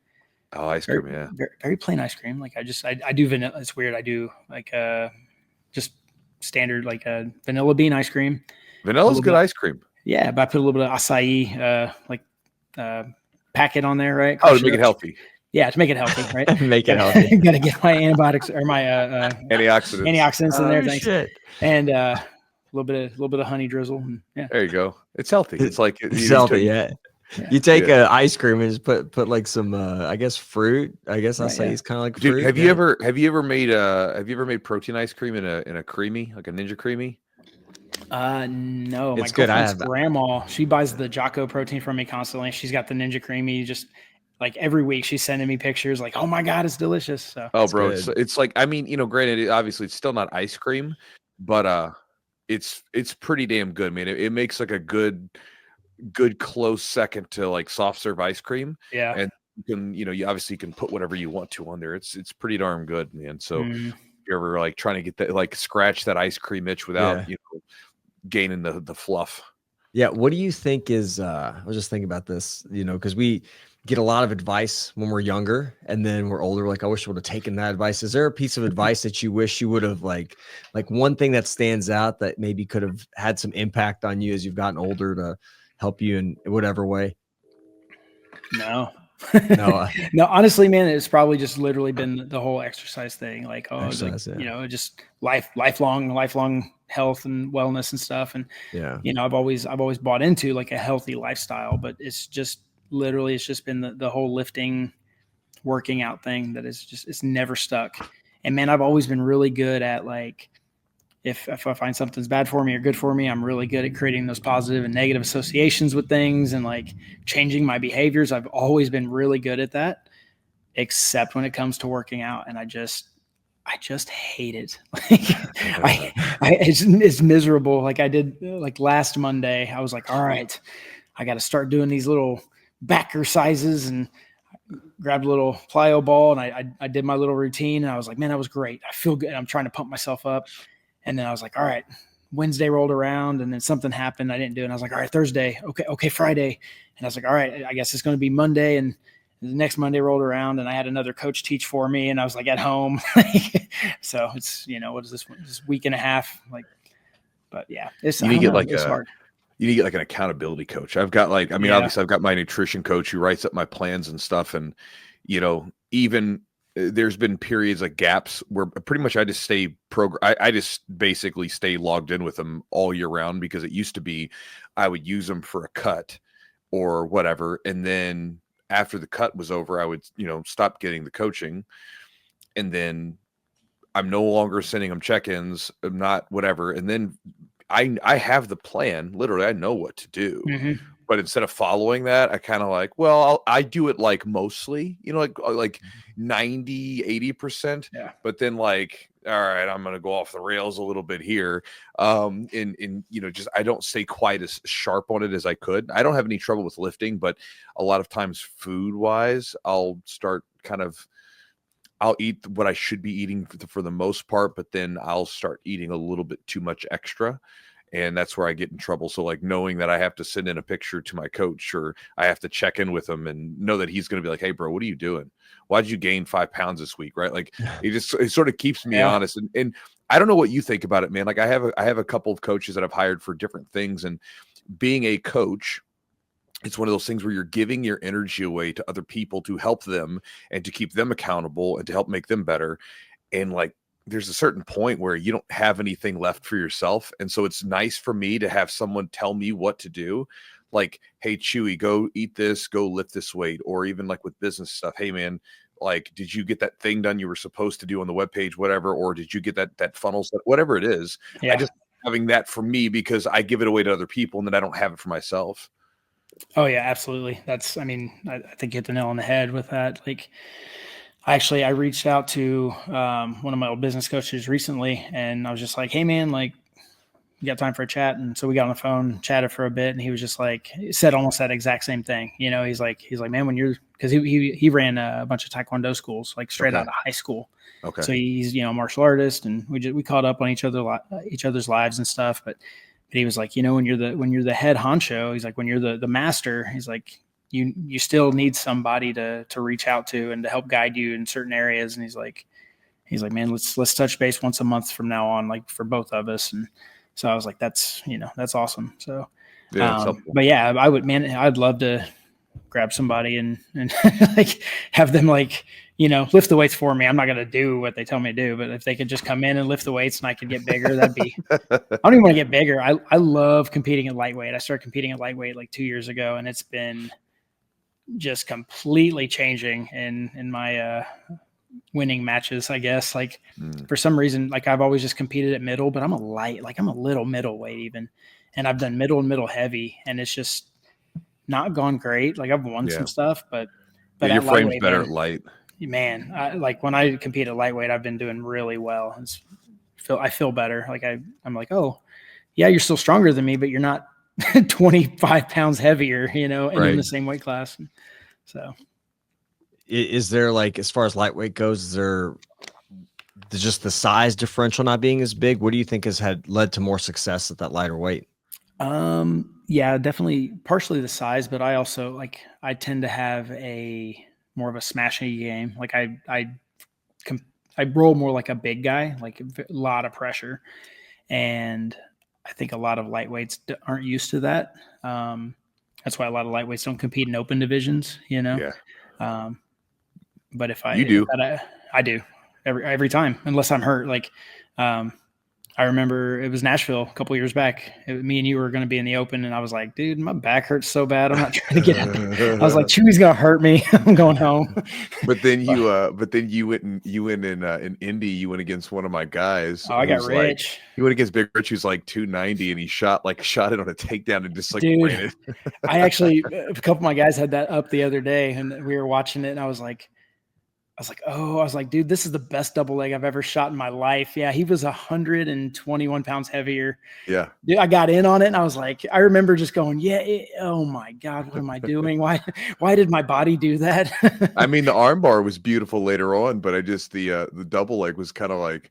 Speaker 1: Oh, ice cream, yeah.
Speaker 2: Very, very plain ice cream. Like I do vanilla. It's weird. I do like just standard like vanilla bean ice cream.
Speaker 1: Vanilla's good ice cream.
Speaker 2: Yeah, but I put a little bit of acai packet on there, right?
Speaker 1: Oh, to make it healthy.
Speaker 2: Yeah, to make it healthy, right?
Speaker 3: Make it healthy.
Speaker 2: Got to get my antibiotics or my antioxidants in there. Thanks.
Speaker 3: Shit.
Speaker 2: And a little bit of honey drizzle. And, yeah,
Speaker 1: there you go. It's healthy. It's like
Speaker 3: it's healthy. Yeah. You take ice cream and just put like some I guess fruit. I guess I'll say it's kind of like fruit.
Speaker 1: Dude, have you ever made protein ice cream in a creamy, like a Ninja Creamy?
Speaker 2: No,
Speaker 3: it's
Speaker 2: my
Speaker 3: good.
Speaker 2: girlfriend's grandma, she buys the Jocko protein from me constantly. She's got the Ninja Creamy. Just like every week she's sending me pictures like, oh my God, it's delicious. So
Speaker 1: bro, it's like, I mean, granted, obviously it's still not ice cream, but it's pretty damn good, man. It makes like a good close second to like soft serve ice cream.
Speaker 2: Yeah.
Speaker 1: And you can, you obviously can put whatever you want to on there. It's pretty darn good, man. So if you're ever like trying to get that, like scratch that ice cream itch without gaining the fluff.
Speaker 3: Yeah. What do you think is I was just thinking about this, because we get a lot of advice when we're younger and then we're older. Like, I wish I would have taken that advice. Is there a piece of advice that you wish you would have like one thing that stands out that maybe could have had some impact on you as you've gotten older to help you in whatever way?
Speaker 2: No, no, honestly, man, it's probably just literally been the whole exercise thing. Like, just lifelong health and wellness and stuff. And, I've always bought into like a healthy lifestyle, but it's just been the whole lifting, working out thing that it's never stuck. And man, I've always been really good at like, if I find something's bad for me or good for me, I'm really good at creating those positive and negative associations with things and like changing my behaviors. I've always been really good at that, except when it comes to working out. And I just hate it. Like it's miserable. Like I did like last Monday, I was like, all right, I got to start doing these little backer sizes, and grabbed a little plyo ball and I did my little routine, and I was like, man, that was great. I feel good. I'm trying to pump myself up. And then I was like, all right, Wednesday rolled around and then something happened. I didn't do it. And I was like, all right, Thursday. Okay, Friday. And I was like, all right, I guess it's going to be Monday. And the next Monday rolled around and I had another coach teach for me. And I was like at home. So it's, what is this week and a half? Like, but yeah, it's hard.
Speaker 1: You need to get like an accountability coach. I've got like, obviously I've got my nutrition coach who writes up my plans and stuff. And, even there's been periods like gaps where pretty much I just stay I just basically stay logged in with them all year round, because it used to be I would use them for a cut or whatever. And then after the cut was over, I would, stop getting the coaching. And then I'm no longer sending them check-ins. I'm not whatever. And then I have the plan. Literally, I know what to do. Mm-hmm. But instead of following that, I kind of like, well, I do it like mostly, like 90, 80%.
Speaker 2: Yeah.
Speaker 1: But then like all right, I'm going to go off the rails a little bit here. Just, I don't stay quite as sharp on it as I could. I don't have any trouble with lifting, but a lot of times food wise, I'll eat what I should be eating for the most part, but then I'll start eating a little bit too much extra. And that's where I get in trouble. So like knowing that I have to send in a picture to my coach, or I have to check in with him and know that he's going to be like, hey bro, what are you doing? Why'd you gain 5 pounds this week? Right. Like it sort of keeps me honest. And I don't know what you think about it, man. Like I have a couple of coaches that I've hired for different things, and being a coach, it's one of those things where you're giving your energy away to other people to help them and to keep them accountable and to help make them better. And like, there's a certain point where you don't have anything left for yourself. And so it's nice for me to have someone tell me what to do. Like, hey, Chewy, go eat this, go lift this weight. Or even like with business stuff, hey man, like, did you get that thing done you were supposed to do on the webpage, whatever? Or did you get that funnel set, whatever it is?
Speaker 2: Yeah.
Speaker 1: I just having that for me because I give it away to other people and then I don't have it for myself.
Speaker 2: Oh yeah, absolutely. I think you hit the nail on the head with that. Like, I reached out to one of my old business coaches recently, and I was just like, hey man, like, you got time for a chat? And so we got on the phone, chatted for a bit, and he was just like, he said almost that exact same thing. You know, he's like, man, because he ran a bunch of Taekwondo schools, like straight out of high school.
Speaker 1: Okay.
Speaker 2: So he's, a martial artist, and we caught up on each other's lives and stuff. But he was like, when you're the head honcho, he's like, when you're the master, he's like, you still need somebody to reach out to and to help guide you in certain areas. And he's like, man, let's touch base once a month from now on, like for both of us. And so I was like, that's awesome. So, but yeah, I'd love to grab somebody and like have them like, lift the weights for me. I'm not going to do what they tell me to do, but if they could just come in and lift the weights and I could get bigger, that'd be, I don't even want to get bigger. I love competing at lightweight. I started competing at lightweight like 2 years ago, and it's been just completely changing in my, winning matches, I guess. Like for some reason, like I've always just competed at middle, but I'm a little middleweight even. And I've done middle and middle heavy, and it's just not gone great. Like I've won some stuff, but
Speaker 1: your frame's better at light.
Speaker 2: Man, like when I compete at lightweight, I've been doing really well. I feel better. Like I'm like, oh yeah, you're still stronger than me, but you're not 25 pounds heavier, and in the same weight class. So
Speaker 3: is there, like, as far as lightweight goes, is there just the size differential not being as big? What do you think has led to more success at that lighter weight?
Speaker 2: Yeah, definitely partially the size, but I also I tend to have more of a smashing game. Like I roll more like a big guy, like a lot of pressure. And I think a lot of lightweights aren't used to that. That's why a lot of lightweights don't compete in open divisions, Yeah. But if I do every time, unless I'm hurt. Like, I remember it was Nashville a couple years back. Me and you were going to be in the open, and I was like, dude, my back hurts so bad. I'm not trying to get out there. I was like, Chewy's going to hurt me. I'm going home.
Speaker 1: But then you went in Indy, you went against one of my guys.
Speaker 2: Oh, I got Rich.
Speaker 1: He went against Big Rich, who's like 290, and he shot it on a takedown and just ran it.
Speaker 2: I actually, a couple of my guys had that up the other day, and we were watching it, and I was like, dude, this is the best double leg I've ever shot in my life. Yeah, he was 121 pounds heavier.
Speaker 1: Yeah.
Speaker 2: Dude, I got in on it, and I was like, I remember just going, oh my God, what am I doing? Why did my body do that?
Speaker 1: I mean, the arm bar was beautiful later on, but the double leg was kind of like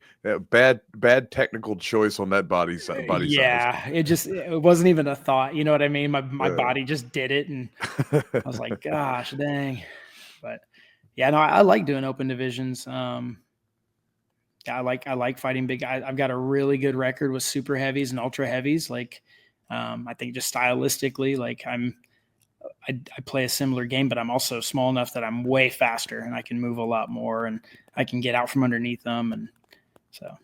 Speaker 1: bad technical choice on that body size.
Speaker 2: Yeah, it wasn't even a thought. You know what I mean? My body just did it, and I was like, gosh, dang. But yeah, no, I like doing open divisions. I like fighting big guys. I've got a really good record with super heavies and ultra heavies. Like, I think just stylistically, like I play a similar game, but I'm also small enough that I'm way faster and I can move a lot more and I can get out from underneath them. And so,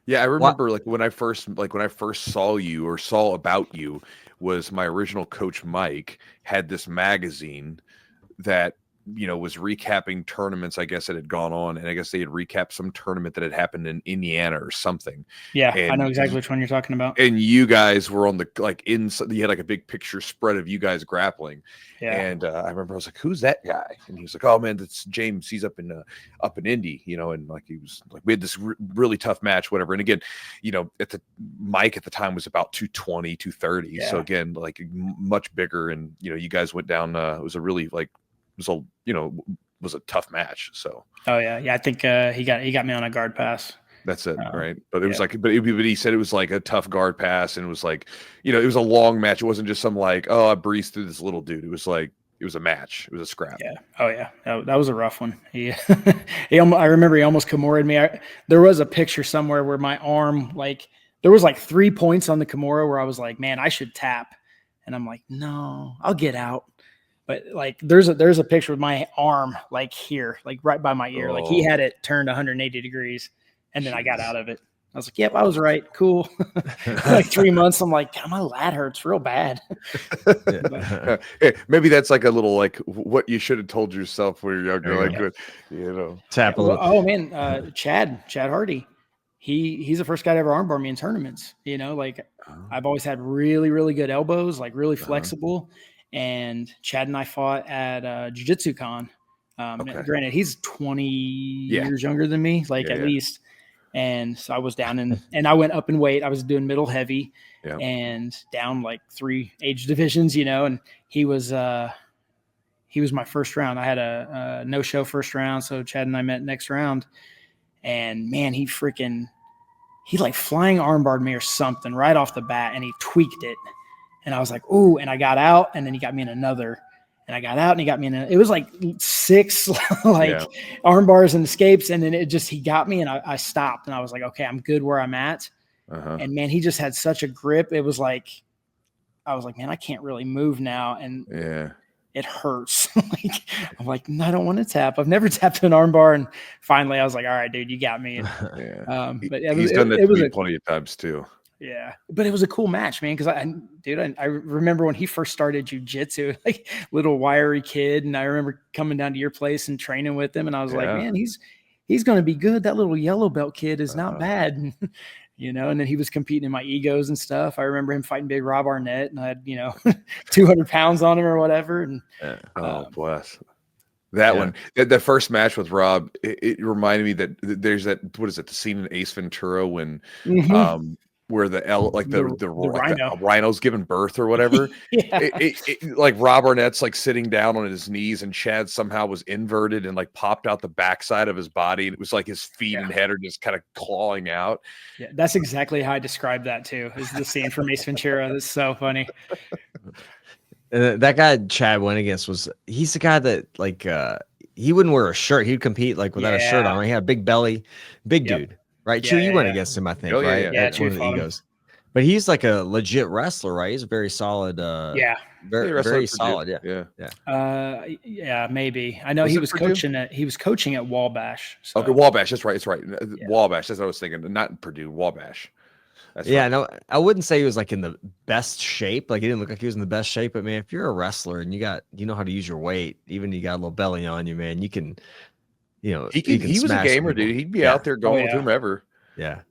Speaker 1: yeah, I remember when I first saw you or saw about you was my original coach, Mike, had this magazine that was recapping tournaments, I guess, that had gone on, and I guess they had recapped some tournament that had happened in Indiana or something.
Speaker 2: Yeah,
Speaker 1: and
Speaker 2: I know exactly which one you're talking about.
Speaker 1: And you guys were on the you had like a big picture spread of you guys grappling.
Speaker 2: Yeah.
Speaker 1: And I remember I was like, "Who's that guy?" And he was like, "Oh man, that's James. He's up in Indy, and like he was like, we had this really tough match, whatever." And again, Mike at the time was about 220, 230.
Speaker 2: Yeah.
Speaker 1: So again, like much bigger, and you guys went down. It was a really was a tough match. So.
Speaker 2: Oh yeah, I think he got me on a guard pass.
Speaker 1: That's it, right? But it was but he said it was like a tough guard pass, and it was like, it was a long match. It wasn't just some like, oh, I breezed through this little dude. It was like, it was a match. It was a scrap.
Speaker 2: Yeah. Oh yeah, that was a rough one. I remember he almost Kimura'd me. There was a picture somewhere where my arm, like, there was like 3 points on the Kimura where I was like, man, I should tap, and I'm like, no, I'll get out. But like, there's a picture with my arm like here, like right by my ear. Like he had it turned 180 degrees. And then I got out of it. I was like, yep, I was right. Cool. Like 3 months, I'm like, God, my lat hurts real bad.
Speaker 1: Hey, maybe that's like a little like what you should have told yourself when you're younger. Like,
Speaker 3: tap a little.
Speaker 2: Oh man, Chad Hardy. He's the first guy to ever armbar me in tournaments. I've always had really, really good elbows, like really flexible. And Chad and I fought at Jiu-Jitsu Con. Granted, he's 20 years younger than me, at least. And so I was down and I went up in weight. I was doing middle heavy and down like 3 age divisions, and he was my first round. I had a no-show first round. So Chad and I met next round, and man, he like flying armbarred me or something right off the bat, and he tweaked it. And I was like, ooh, and I got out, and then he got me in another. And I got out and he got me in it was like 6 arm bars and escapes. And then he got me and I stopped and I was like, okay, I'm good where I'm at. And man, he just had such a grip. It was like, I was like, man, I can't really move now. And it hurts. I'm like, no, I don't want to tap. I've never tapped an arm bar. And finally I was like, all right, dude, you got me. And, but
Speaker 1: he's done that to me plenty of times too.
Speaker 2: Yeah, but it was a cool match, man. Because I remember when he first started jiu-jitsu, like little wiry kid, and I remember coming down to your place and training with him, and I was like, man, he's going to be good. That little yellow belt kid is not bad, and then he was competing in my egos and stuff. I remember him fighting Big Rob Arnett, and I had 200 pounds on him or whatever. And
Speaker 1: bless. That one, the first match with Rob, it reminded me that there's that, what is it, the scene in Ace Ventura when where the rhino's giving birth or whatever. Like Rob Arnett's like sitting down on his knees, and Chad somehow was inverted and like popped out the backside of his body, and it was like his feet and head are just kind of clawing out. Yeah,
Speaker 2: that's exactly how I described that too. Is the scene from Ace Ventura. That's so funny.
Speaker 3: That guy Chad went against he's the guy that like he wouldn't wear a shirt. He'd compete like without a shirt on. He had a big belly, big dude. Right, Chew, you went against him, I think, right?
Speaker 2: Yeah,
Speaker 3: one of the egos. But he's like a legit wrestler, right? He's a very solid. Very solid.
Speaker 2: Yeah, maybe. I know he was coaching at Wabash. So.
Speaker 1: Okay, Wabash. That's right. It's right. Wabash. That's what I was thinking. Not Purdue. Wabash. That's right.
Speaker 3: No, I wouldn't say he was like in the best shape. Like he didn't look like he was in the best shape. But man, if you're a wrestler and you know how to use your weight, even you got a little belly on you, man, you can. He was a
Speaker 1: gamer, dude. He'd be out there going with whomever.
Speaker 3: Yeah.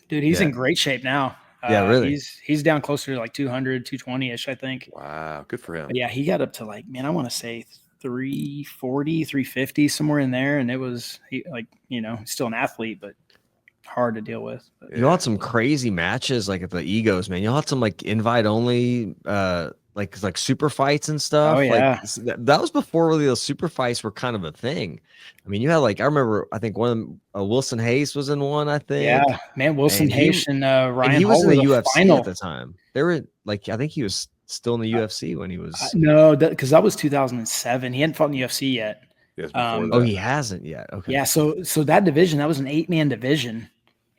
Speaker 2: Dude, he's in great shape now.
Speaker 3: Really.
Speaker 2: He's down closer to like 200, 220-ish, I think.
Speaker 1: Wow. Good for him.
Speaker 2: But yeah, he got up to like, man, I want to say 340, 350, somewhere in there. And it was still an athlete, but hard to deal with. But,
Speaker 3: you had some crazy matches like at the egos, man. You had some like invite only like super fights and stuff.
Speaker 2: Oh yeah,
Speaker 3: like, that was before really those super fights were kind of a thing. I mean, you had like I think one of them, Wilson Hayes was in one. I think.
Speaker 2: Yeah, man, Wilson Hayes and Ryan.
Speaker 3: And he was
Speaker 2: Hall
Speaker 3: in the UFC
Speaker 2: final
Speaker 3: at the time. They were like, I think he was still in the UFC when he was.
Speaker 2: No, because that was 2007. He hadn't fought in the UFC yet.
Speaker 3: He hasn't yet. Okay.
Speaker 2: Yeah, so that division, that was an 8-man division.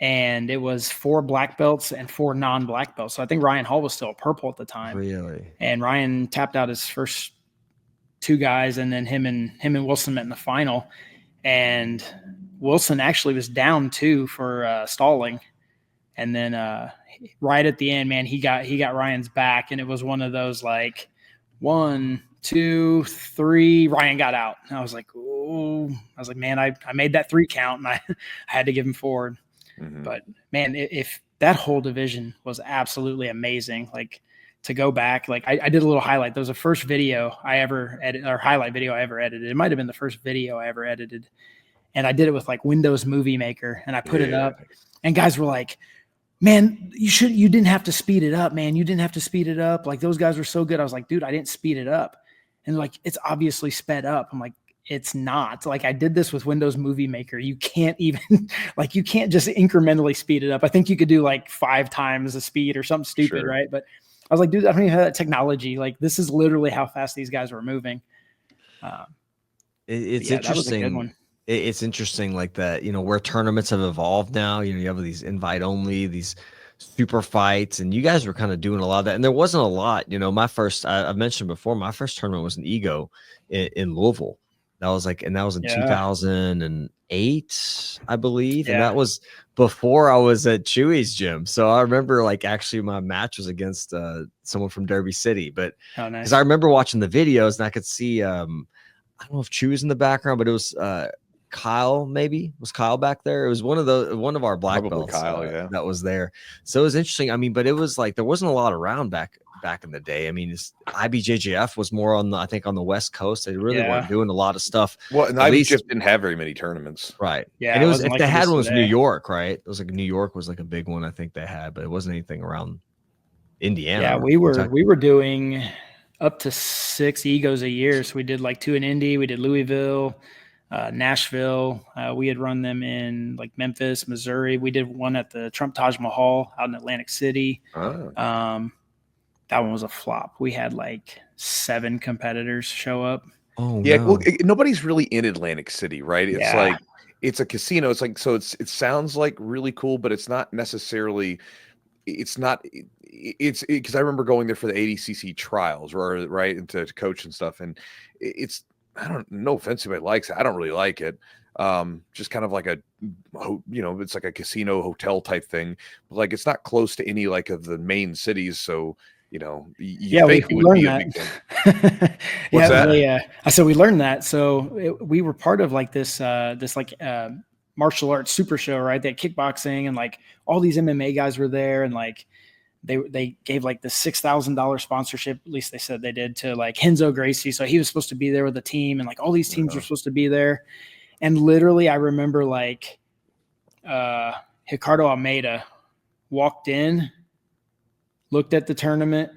Speaker 2: And it was 4 black belts and 4 non-black belts. So I think Ryan Hall was still a purple at the time.
Speaker 3: Really?
Speaker 2: And Ryan tapped out his first 2 guys, and then him and Wilson met in the final. And Wilson actually was down 2 for stalling. And then right at the end, man, he got Ryan's back, and it was one of those like 1, 2, 3, Ryan got out. And I was like, oh, I was like, man, I made that 3 count and I had to give him forward. But man, if that whole division was absolutely amazing. Like to go back, like I did a little highlight. That was the first video I ever edited, or highlight video I ever edited. It might've been the first video I ever edited. And I did it with like Windows Movie Maker, and I put it up, and guys were like, man, you didn't have to speed it up, man. You didn't have to speed it up. Like those guys were so good. I was like, dude, I didn't speed it up. And they're like, it's obviously sped up. I'm like, it's not. Like I did this with Windows Movie Maker. You can't even like, you can't just incrementally speed it up. I think you could do like 5 times the speed or something stupid. Sure. Right. But I was like, dude, I don't even have that technology. Like this is literally how fast these guys were moving.
Speaker 3: It's interesting. That was a good one. It's interesting like that, you know, where tournaments have evolved now, you know, you have these invite only, these super fights, and you guys were kind of doing a lot of that. And there wasn't a lot, you know, I've mentioned before, my first tournament was an Ego in Louisville. That was in 2008, I believe. Yeah. And that was before I was at Chewy's gym. So I remember like actually my match was against someone from Derby City, but because I remember watching the videos and I could see, I don't know if Chewy was in the background, but it was, Kyle, maybe was Kyle back there. It was one of our black belts that was there. So it was interesting. I mean, but it was like there wasn't a lot around back in the day. I mean, IBJJF was more on the West Coast. They really weren't doing a lot of stuff.
Speaker 1: Well, and IBJJF didn't have very many tournaments,
Speaker 3: right? Yeah, and it was if like they had one was New York, right? It was like New York was like a big one I think they had, but it wasn't anything around Indiana.
Speaker 2: Yeah, we were doing up to 6 Egos a year. So we did like 2 in Indy, we did Louisville. Nashville, we had run them in like Memphis, Missouri. We did one at the Trump Taj Mahal out in Atlantic City. That one was a flop. We had like 7 competitors show up.
Speaker 1: Oh yeah, no. Well, nobody's really in Atlantic City, right? It's like it's a casino. It's like it sounds like really cool, but it's not necessarily. It's not. It's because I remember going there for the ADCC trials, right, and to coach and stuff, and it's. No offense if anybody likes it. I don't really like it. Just kind of like it's like a casino hotel type thing. But like it's not close to any like of the main cities. So, you know, you think it would be a big thing.
Speaker 2: What's that? I said we learned that. So we were part of like this martial arts super show, right? That kickboxing and like all these MMA guys were there, and like they gave like the $6,000 sponsorship, at least they said they did, to like Henzo Gracie. So he was supposed to be there with the team, and like all these teams were supposed to be there. And literally I remember like Ricardo Almeida walked in, looked at the tournament,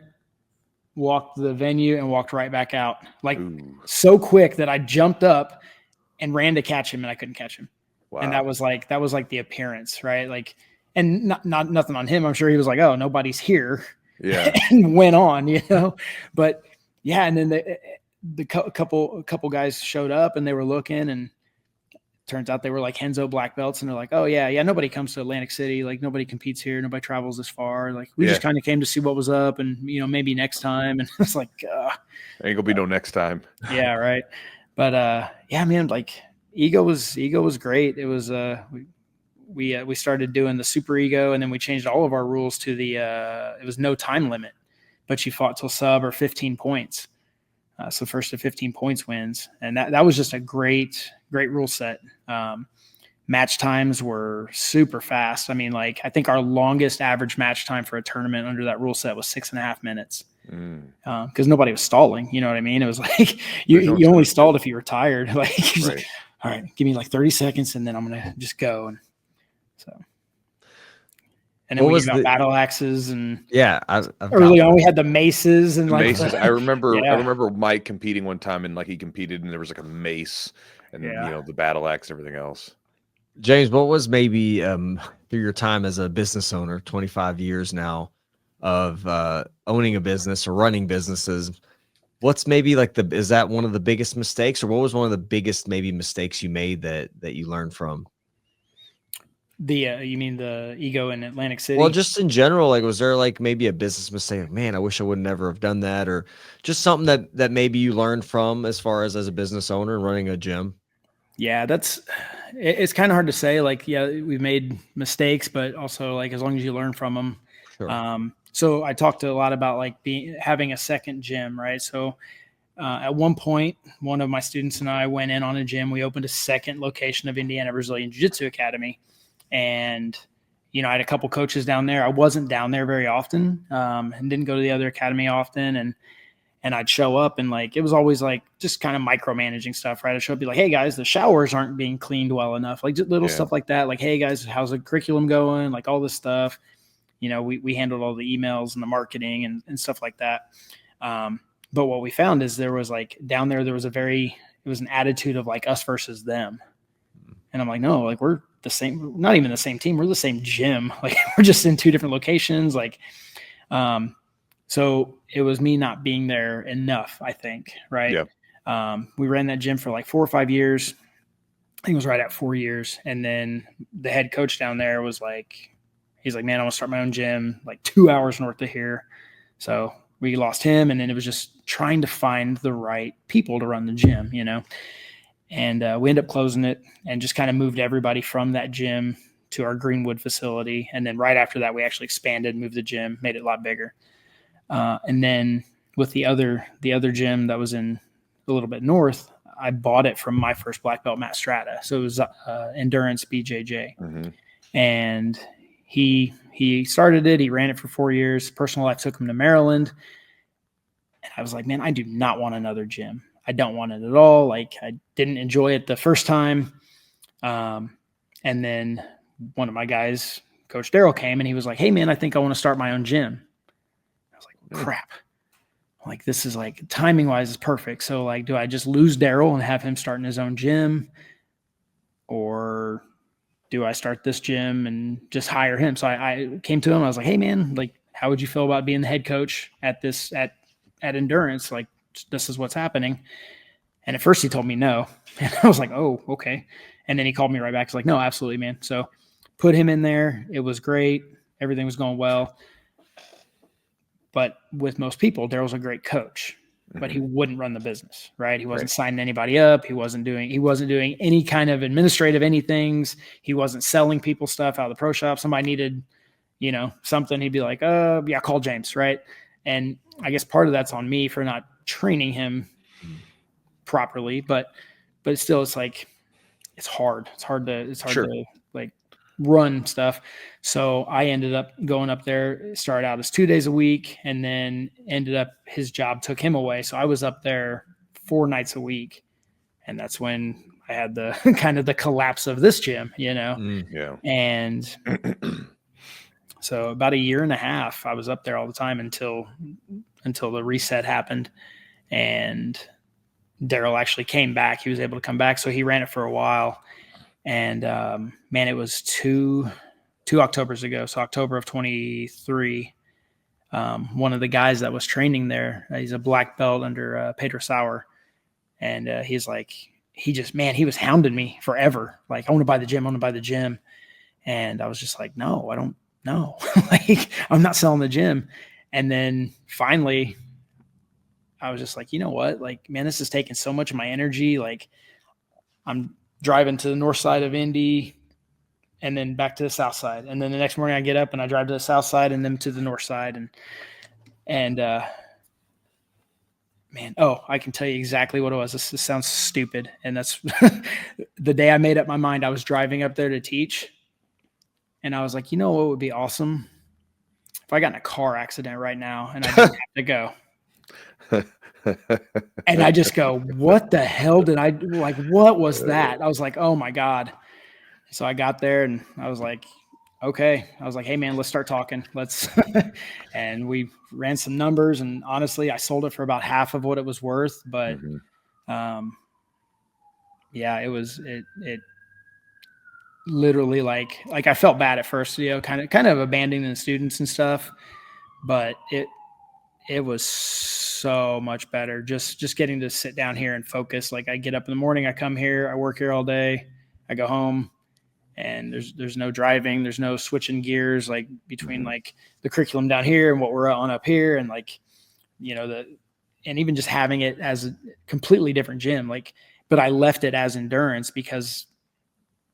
Speaker 2: walked to the venue, and walked right back out. Like so quick that I jumped up and ran to catch him, and I couldn't catch him. Wow. And that was like the appearance, right? Like, and not nothing on him. I'm sure he was like, oh, nobody's here.
Speaker 1: Yeah.
Speaker 2: And went on, you know, but yeah. And then the couple guys showed up, and they were looking, and turns out they were like Henzo black belts, and they're like, oh yeah. Nobody comes to Atlantic City. Like nobody competes here. Nobody travels this far. Like we just kind of came to see what was up, and, you know, maybe next time. And it's like,
Speaker 1: ain't gonna be no next time.
Speaker 2: Yeah. Right. But yeah, man, like Ego was great. It was, we started doing the super Ego, and then we changed all of our rules to it was no time limit, but you fought till sub or 15 points. So first to 15 points wins. And that was just a great rule set. Match times were super fast. I mean, like I think our longest average match time for a tournament under that rule set was 6.5 minutes. Because nobody was stalling. You know what I mean? It was like you only stalled if you were tired. Like, right. Like, all right, give me like 30 seconds, and then I'm gonna just go. And so, and then we got battle axes, and early on we had the maces and like
Speaker 1: maces. I remember Mike competing one time, and like he competed, and there was like a mace, and you know, the battle axe and everything else.
Speaker 3: James, what was maybe through your time as a business owner, 25 years now of owning a business or running businesses, what's maybe like is that one of the biggest mistakes, or what was one of the biggest maybe mistakes you made that you learned from?
Speaker 2: You mean the Ego in Atlantic City?
Speaker 3: Well, just in general, like was there like maybe a business mistake? Like, man, I wish I would never have done that, or just something that maybe you learned from as far as a business owner and running a gym?
Speaker 2: Yeah, it's kind of hard to say. Like, yeah, we've made mistakes, but also like as long as you learn from them. Sure. So I talked a lot about like having a second gym, right? So At one point, one of my students and I went in on a gym. We opened a second location of Indiana Brazilian Jiu-Jitsu Academy. And, you know, I had a couple coaches down there. I wasn't down there very often, and didn't go to the other academy often. And I'd show up and like, it was always like just kind of micromanaging stuff, right? I'd show up and be like, hey guys, the showers aren't being cleaned well enough. Like just little stuff like that. Like, hey guys, how's the curriculum going? Like all this stuff, you know, we handled all the emails and the marketing and stuff like that. But what we found is there was like down there, it was an attitude of like us versus them. And I'm like, no, like we're the same, not even the same team. We're the same gym. Like we're just in two different locations. Like, so it was me not being there enough, I think. Right. Yeah. We ran that gym for like 4 or 5 years. I think it was right at 4 years. And then the head coach down there was like, he's like, man, I want to start my own gym like 2 hours north of here. So we lost him. And then it was just trying to find the right people to run the gym, you know? And we ended up closing it and just kind of moved everybody from that gym to our Greenwood facility. And then right after that, we actually expanded, moved the gym, made it a lot bigger. And then with the other gym that was in a little bit north, I bought it from my first black belt, Matt Strata. So it was Endurance BJJ. Mm-hmm. And he started it. He ran it for 4 years. Personal life took him to Maryland. And I was like, man, I do not want another gym. I don't want it at all. Like I didn't enjoy it the first time. And then one of my guys, Coach Daryl, came and he was like, hey man, I think I want to start my own gym. I was like, crap. Like this is like timing wise is perfect. So like, do I just lose Daryl and have him starting his own gym, or do I start this gym and just hire him? So I came to him. I was like, hey man, like, how would you feel about being the head coach at Endurance? Like, this is what's happening. And at first he told me no. And I was like, oh, okay. And then he called me right back. He's like, no, absolutely, man. So put him in there. It was great. Everything was going well. But with most people, Daryl's a great coach, but he wouldn't run the business, right? He wasn't signing anybody up. He wasn't doing any kind of administrative anythings. He wasn't selling people stuff out of the pro shop. Somebody needed, you know, something. He'd be like, yeah, call James. Right. And I guess part of that's on me for not training him properly, but still it's like, it's hard to like run stuff. So I ended up going up there, started out as 2 days a week, and then ended up his job took him away. So I was up there 4 nights a week. And that's when I had the kind of the collapse of this gym, you know?
Speaker 1: Yeah.
Speaker 2: And so about 1.5 years, I was up there all the time until the reset happened. And Daryl actually came back. He was able to come back. So he ran it for a while. And man, it was two Octobers ago. So October of 23, one of the guys that was training there, he's a black belt under Pedro Sauer. And he's like, he was hounding me forever. Like, I want to buy the gym. And I was just like, no, I don't know. Like, I'm not selling the gym. And then finally I was just like, you know what? Like, man, this is taking so much of my energy. Like, I'm driving to the north side of Indy and then back to the south side. And then the next morning I get up and I drive to the south side and then to the north side. And man, I can tell you exactly what it was. This sounds stupid. And that's the day I made up my mind. I was driving up there to teach. And I was like, you know what would be awesome? If I got in a car accident right now and I didn't have to go. And I just go, what the hell did I do? Like, what was that? I was like, oh my God. So I got there and I was like, okay. I was like, hey man, let's start talking. And we ran some numbers, and honestly, I sold it for about half of what it was worth. But yeah, it literally like I felt bad at first, you know, kind of abandoning the students and stuff, but it was so much better just getting to sit down here and focus. Like, I get up in the morning, I come here, I work here all day, I go home, and there's no driving, there's no switching gears, like between like the curriculum down here and what we're on up here. And like, you know, and even just having it as a completely different gym, like, but I left it as Endurance because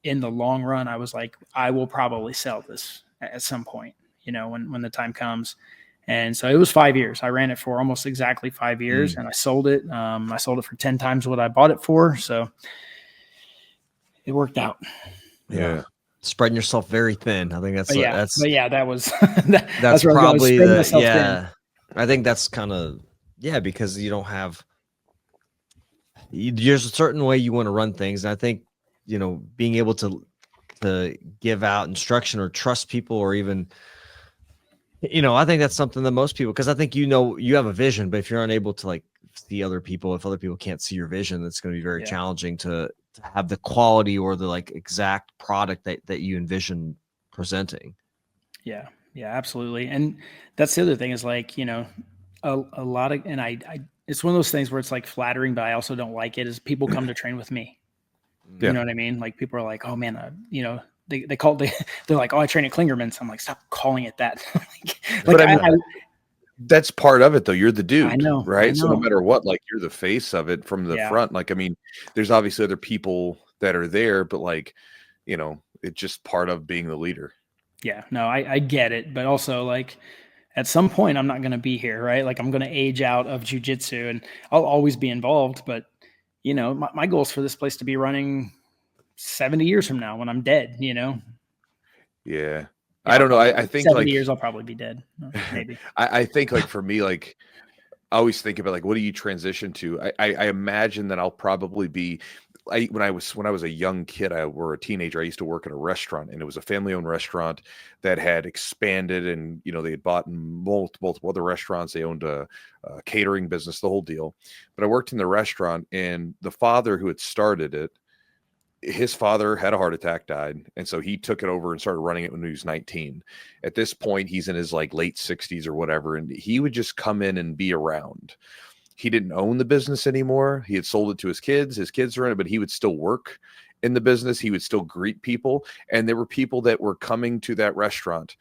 Speaker 2: in the long run, I was like, I will probably sell this at some point, you know, when the time comes. And so it was 5 years. I ran it for almost exactly 5 years, and I sold it. I sold it for 10 times what I bought it for. So it worked out.
Speaker 3: Yeah. Spreading yourself very thin. I think that's
Speaker 2: that was
Speaker 3: that's
Speaker 2: where
Speaker 3: probably
Speaker 2: I was thin.
Speaker 3: I think that's kind of because you don't have there's a certain way you want to run things. And I think, being able to give out instruction or trust people, or even, I think that's something that most people, because I think, you have a vision, but if you're unable to like see other people, if other people can't see your vision, it's going to be very challenging to have the quality or the like exact product that you envision presenting.
Speaker 2: Yeah, absolutely. And that's the other thing is like, a lot of, and I it's one of those things where it's like flattering, but I also don't like it, is people come to train with me. You know what I mean? Like people are like, oh man, they're like, oh, I train at Clingerman. So I'm like, stop calling it that.
Speaker 1: But that's part of it though. You're the dude,
Speaker 2: I know,
Speaker 1: right? So no matter what, like you're the face of it from the front. Like, I mean, there's obviously other people that are there, but like, it's just part of being the leader.
Speaker 2: Yeah, no, I get it. But also like, at some point I'm not going to be here, right? Like I'm going to age out of jiu-jitsu, and I'll always be involved. But my goal is for this place to be running 70 years from now when I'm dead,
Speaker 1: Yeah. I don't know. I think
Speaker 2: 70 years I'll probably be dead. Maybe.
Speaker 1: I think like for me, like I always think about like, what do you transition to? I imagine that I'll probably be, when I was a young kid, or a teenager, I used to work at a restaurant, and it was a family-owned restaurant that had expanded, and they had bought multiple other restaurants. They owned a catering business, the whole deal. But I worked in the restaurant, and the father who had started it, his father had a heart attack, died, and so he took it over and started running it when he was 19. At this point, he's in his like late 60s or whatever, and he would just come in and be around. He didn't own the business anymore. He had sold it to his kids. His kids were in it, but he would still work in the business. He would still greet people. And there were people that were coming to that restaurant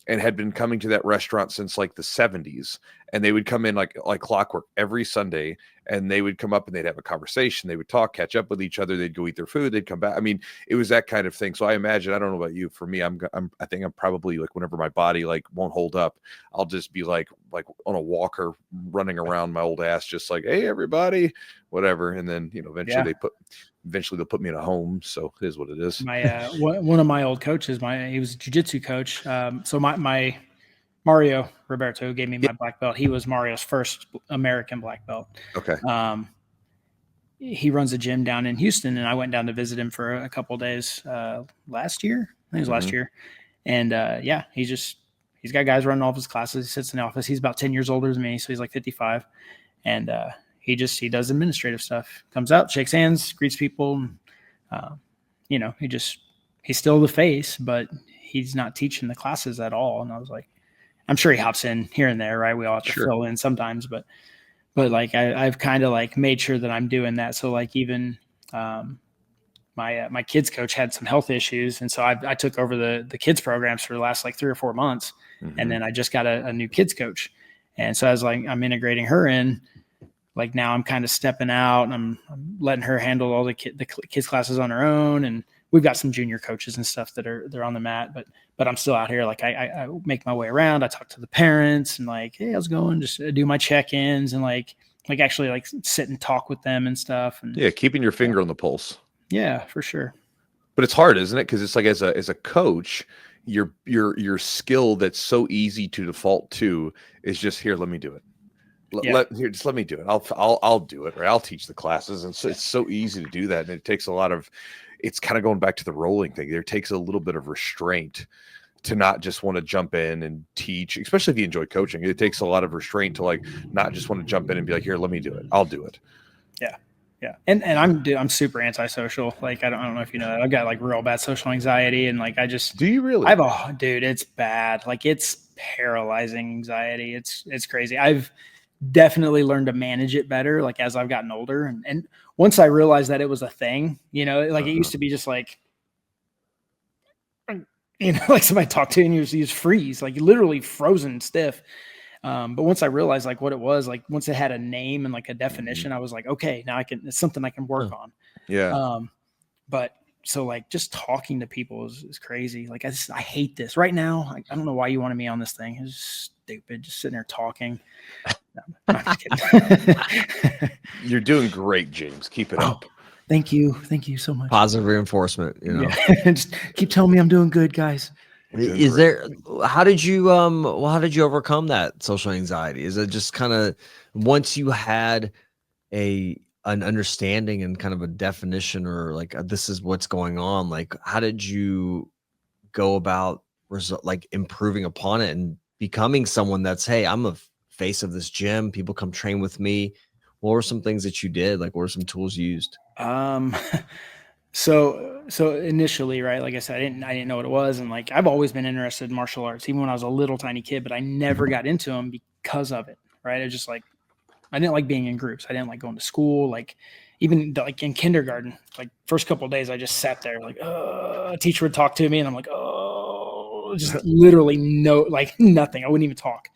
Speaker 1: and had been coming to that restaurant since like the 70s. And they would come in like clockwork every Sunday, and they would come up and they'd have a conversation. They would talk, catch up with each other. They'd go eat their food. They'd come back. I mean, it was that kind of thing. So I imagine, I don't know about you, for me, I think I'm probably like, whenever my body like won't hold up, I'll just be like on a walker running around my old ass, just like, hey, everybody, whatever. And then, eventually they'll put me in a home. So it is what it is.
Speaker 2: My one of my old coaches, he was a jiu-jitsu coach. So my Mario Roberto gave me my black belt. He was Mario's first American black belt.
Speaker 1: Okay.
Speaker 2: He runs a gym down in Houston, and I went down to visit him for a couple of days last year. I think it was last year. And he's got guys running all of his classes. He sits in the office. He's about 10 years older than me, so he's like 55. And he does administrative stuff. Comes out, shakes hands, greets people. He's still the face, but he's not teaching the classes at all. And I was like, I'm sure he hops in here and there, right? We all have to fill in sometimes, but like I've kind of like made sure that I'm doing that. So like even my kids coach had some health issues, and so I took over the kids programs for the last like 3 or 4 months, and then I just got a new kids coach, and so I was like, I'm integrating her in. Like now I'm kind of stepping out, and I'm letting her handle all the kids classes on her own, and we've got some junior coaches and stuff they're on the mat, but I'm still out here. Like I make my way around. I talk to the parents and like, hey, how's it going? Just do my check-ins and like actually like sit and talk with them and stuff. And
Speaker 1: keeping your finger on the pulse.
Speaker 2: Yeah, for sure.
Speaker 1: But it's hard, isn't it? Because it's like as a coach, your skill that's so easy to default to is just, here, let me do it. Let me do it. I'll do it, right? I'll teach the classes, and so it's so easy to do that, and it takes a lot of. It's kind of going back to the rolling thing. There takes a little bit of restraint to not just want to jump in and teach, especially if you enjoy coaching. It takes a lot of restraint to like not just want to jump in and be like, here, let me do it. I'll do it.
Speaker 2: Yeah. Yeah. And I'm super antisocial. Like, I don't know if you know that. I've got like real bad social anxiety, and like,
Speaker 1: do you really?
Speaker 2: Dude, it's bad. Like it's paralyzing anxiety. It's crazy. I've definitely learned to manage it better, like as I've gotten older. And once I realized that it was a thing, like it used to be just like, like somebody talked to you and you just freeze, like literally frozen stiff. But once I realized like what it was, like once it had a name and like a definition, I was like, okay, now it's something I can work on.
Speaker 1: Yeah.
Speaker 2: But so like just talking to people is crazy. Like I hate this right now. I don't know why you wanted me on this thing. It's stupid, just sitting there talking. No, I'm just kidding.
Speaker 1: You're doing great, James. Keep it up.
Speaker 2: Thank you so much.
Speaker 3: Positive reinforcement,
Speaker 2: Yeah. Just keep telling me I'm doing good, guys.
Speaker 3: Is there, how did you overcome that social anxiety? Is it just kind of, once you had an understanding and kind of a definition, or like, this is what's going on, like, how did you go about like improving upon it and becoming someone that's, hey, I'm a face of this gym, people come train with me? What were some things that you did? Like, what were some tools you used?
Speaker 2: So initially, right, like I said, I didn't know what it was. And like, I've always been interested in martial arts, even when I was a little tiny kid, but I never got into them because of it. Right. It was just like, I didn't like being in groups. I didn't like going to school. Like even like in kindergarten, like first couple of days, I just sat there like, a teacher would talk to me and I'm like, oh, just literally nothing. I wouldn't even talk.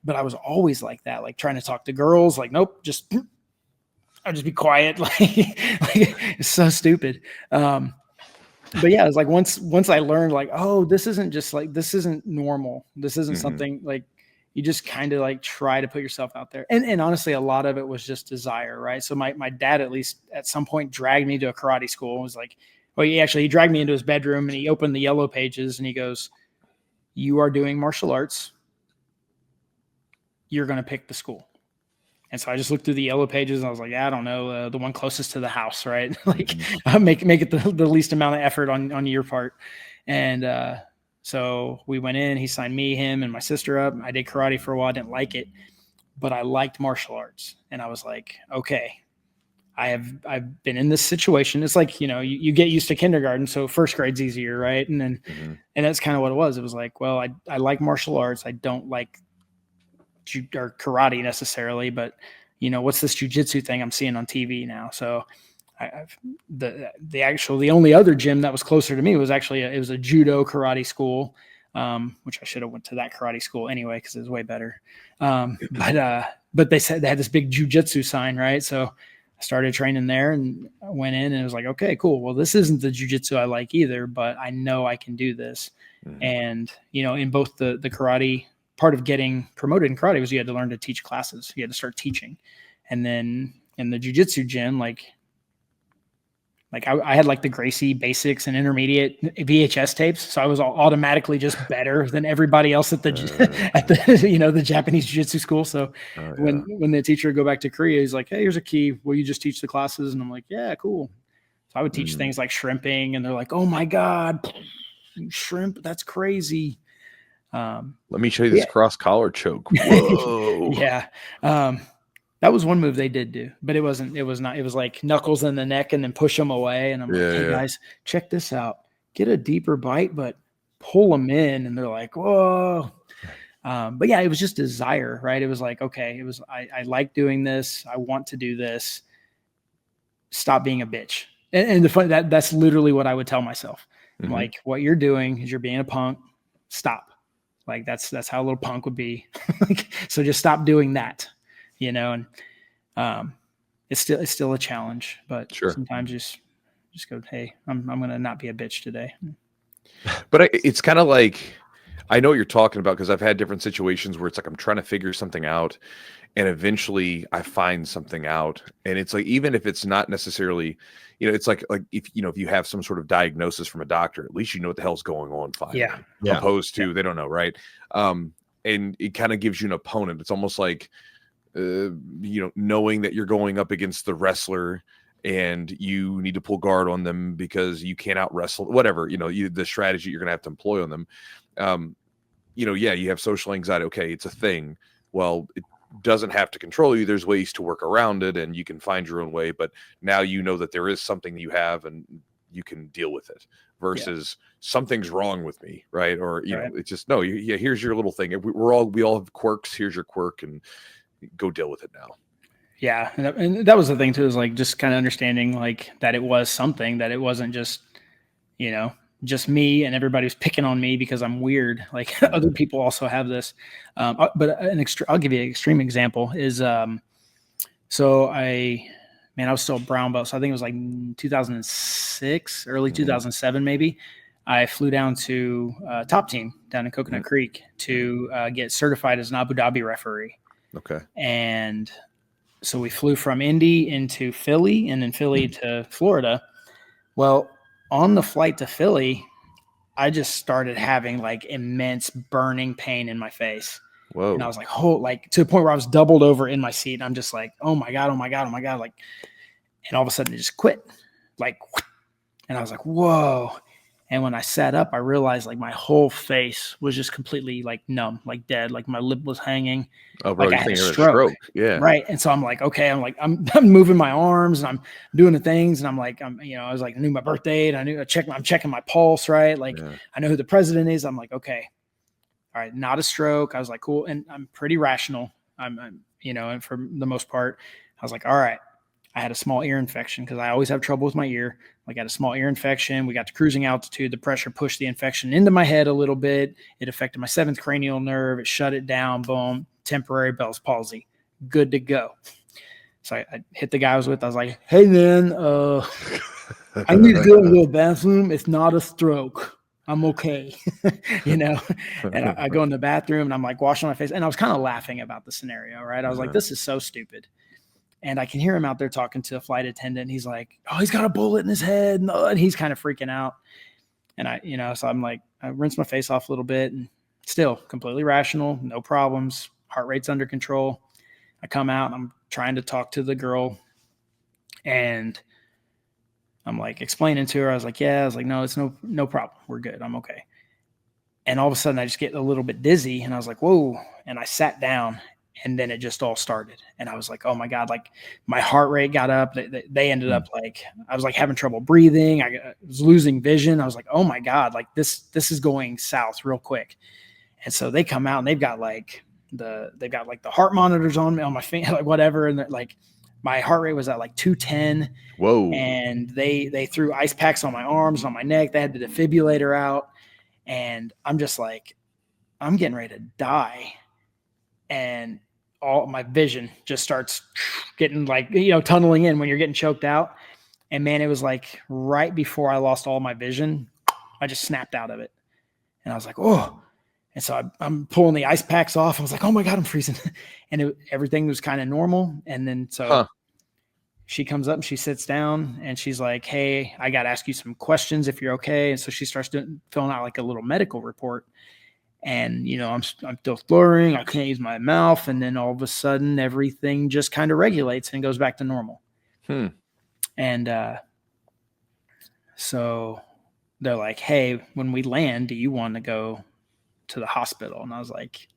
Speaker 2: But I was always like that, like trying to talk to girls, like, nope, I'll just be quiet. Like it's so stupid. But yeah, it's like once I learned like, oh, this isn't normal. This isn't something like, you just kind of like try to put yourself out there. And honestly, a lot of it was just desire, right? So my dad, at least at some point, dragged me to a karate school. It was like, well, he dragged me into his bedroom and he opened the yellow pages and he goes, "You are doing martial arts. You're going to pick the school." And so I just looked through the yellow pages and I was like, yeah, I don't know, the one closest to the house, right? Like make it the least amount of effort on your part. And so we went in, he signed him and my sister up. I did karate for a while. I didn't like it, but I liked martial arts. And I was like, okay, I've been in this situation. It's like, you get used to kindergarten. So first grade's easier, right? And then, and that's kind of what it was. It was like, well, I like martial arts. I don't like or karate necessarily, but what's this jujitsu thing I'm seeing on TV now? So the only other gym that was closer to me was actually it was a judo karate school, which I should have went to that karate school anyway, cause it was way better. But they said they had this big jujitsu sign, right? So I started training there and I went in and it was like, okay, cool. Well, this isn't the jujitsu I like either, but I know I can do this. And, in both the karate, part of getting promoted in karate was you had to learn to teach classes. You had to start teaching. And then in the jiu-jitsu gym, like I had like the Gracie basics and intermediate VHS tapes. So I was automatically just better than everybody else at the the Japanese jiu-jitsu school. So when the teacher would go back to Korea, he's like, "Hey, here's a key. Will you just teach the classes?" And I'm like, "Yeah, cool." So I would teach things like shrimping and they're like, "Oh my God, shrimp. That's crazy."
Speaker 1: Let me show you this cross collar choke. Whoa.
Speaker 2: Yeah. That was one move they did do, but it was like knuckles in the neck and then push them away. And I'm like, hey guys, check this out. Get a deeper bite, but pull them in. And they're like, whoa. But yeah, it was just desire, right? It was like, okay, I like doing this. I want to do this. Stop being a bitch. And the fun that's literally what I would tell myself. Like, what you're doing is you're being a punk. Stop. Like that's how a little punk would be. So just stop doing that, and it's still a challenge, but sometimes just go, hey, I'm going to not be a bitch today.
Speaker 1: But it's kind of like, I know what you're talking about, because I've had different situations where it's like I'm trying to figure something out and eventually I find something out. And it's like, even if it's not necessarily, it's like if you have some sort of diagnosis from a doctor, at least you know what the hell's going on finally. Yeah. Opposed to they don't know, right? And it kind of gives you an opponent. It's almost like knowing that you're going up against the wrestler and you need to pull guard on them because you can't out wrestle, whatever, the strategy you're going to have to employ on them. You have social anxiety. Okay. It's a thing. Well, it doesn't have to control you. There's ways to work around it and you can find your own way, but now you know that there is something you have and you can deal with it versus something's wrong with me. Right. Or, it's just, no, here's your little thing. We all have quirks. Here's your quirk and go deal with it now.
Speaker 2: Yeah. And that was the thing too, is like, just kind of understanding like that it was something, that it wasn't just, just me and everybody was picking on me because I'm weird. Like other people also have this. But I'll give you an extreme example is, so I was still a brown belt. So I think it was like 2006, early 2007, maybe. I flew down to Top Team down in Coconut Creek to get certified as an Abu Dhabi referee.
Speaker 1: Okay.
Speaker 2: And so we flew from Indy into Philly and then Philly to Florida. Well, on the flight to Philly, I just started having like immense burning pain in my face.
Speaker 1: Whoa.
Speaker 2: And I was like, like to the point where I was doubled over in my seat. And I'm just like, oh my God. Like, and all of a sudden it just quit. Like, and I was like, whoa. And when I sat up, I realized like my whole face was just completely like numb, like dead. Like my lip was hanging.
Speaker 1: Oh, bro,
Speaker 2: like
Speaker 1: you're
Speaker 2: I had a
Speaker 1: thinking of a
Speaker 2: stroke.
Speaker 1: Yeah.
Speaker 2: Right. And so I'm like, okay, I'm moving my arms and I'm doing the things. And I'm like, I was like, I knew my birth date. I'm checking my pulse. Right. Like I know who the president is. I'm like, okay, all right, not a stroke. I was like, cool. And I'm pretty rational. I'm and for the most part, I was like, all right. I had a small ear infection because I always have trouble with my ear. Like I had a small ear infection. We got to cruising altitude. The pressure pushed the infection into my head a little bit. It affected my 7th cranial nerve. It shut it down. Boom. Temporary Bell's palsy. Good to go. So I hit the guy I was with. I was like, hey, man, I need to go to the bathroom. It's not a stroke. I'm okay. And I go in the bathroom and I'm like washing my face. And I was kind of laughing about the scenario, right? I was like, this is so stupid. And I can hear him out there talking to a flight attendant. And he's like, oh, he's got a bullet in his head. And he's kind of freaking out. And so I'm like, I rinse my face off a little bit and still completely rational, no problems. Heart rate's under control. I come out and I'm trying to talk to the girl and I'm like explaining to her. I was like, no, it's no problem. We're good. I'm okay. And all of a sudden I just get a little bit dizzy and I was like, whoa. And I sat down. And then it just all started. And I was like, oh my God, like my heart rate got up. They ended up like, I was like having trouble breathing. I was losing vision. I was like, oh my God, like this is going south real quick. And so they come out and they've got like the heart monitors on me, on my finger, like whatever. And like my heart rate was at like 210.
Speaker 1: Whoa.
Speaker 2: And they threw ice packs on my arms, on my neck. They had the defibrillator out. And I'm just like, I'm getting ready to die. And all my vision just starts getting like, tunneling in when you're getting choked out. And man, it was like right before I lost all my vision, I just snapped out of it. And I was like, oh. And so I'm pulling the ice packs off. I was like, oh my God, I'm freezing. And everything was kind of normal. And then she comes up and she sits down and she's like, hey, I got to ask you some questions if you're okay. And so she starts filling out like a little medical report. And, I'm still slurring. I can't use my mouth. And then all of a sudden, everything just kind of regulates and goes back to normal. And so they're like, hey, when we land, do you want to go to the hospital? And I was like,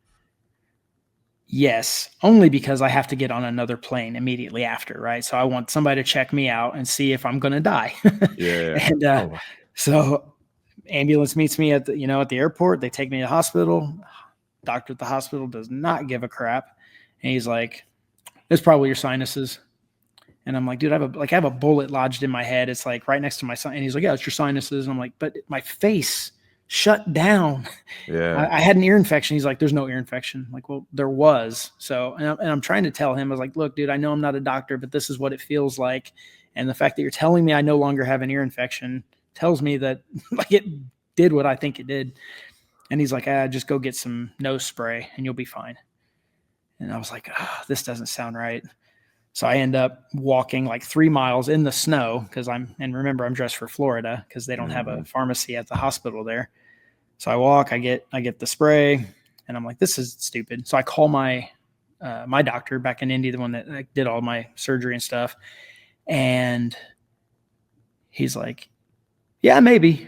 Speaker 2: yes, only because I have to get on another plane immediately after, right? So I want somebody to check me out and see if I'm going to die.
Speaker 1: Yeah.
Speaker 2: And so ambulance meets me at the airport. They take me to the hospital. Doctor at the hospital does not give a crap. And he's like, it's probably your sinuses. And I'm like, dude, I have a bullet lodged in my head. It's like right next to my sinus. And he's like, yeah, it's your sinuses. And I'm like, but my face shut down.
Speaker 1: Yeah.
Speaker 2: I had an ear infection. He's like, there's no ear infection. I'm like, well, there was. So, and I'm trying to tell him, I was like, look, dude, I know I'm not a doctor, but this is what it feels like. And the fact that you're telling me I no longer have an ear infection tells me that like it did what I think it did. And he's like, just go get some nose spray and you'll be fine. And I was like, this doesn't sound right. So I end up walking like 3 miles in the snow and remember I'm dressed for Florida because they don't have a pharmacy at the hospital there. So I walk, I get the spray and I'm like, this is stupid. So I call my doctor back in Indy, the one that did all my surgery and stuff. And he's like, yeah, maybe.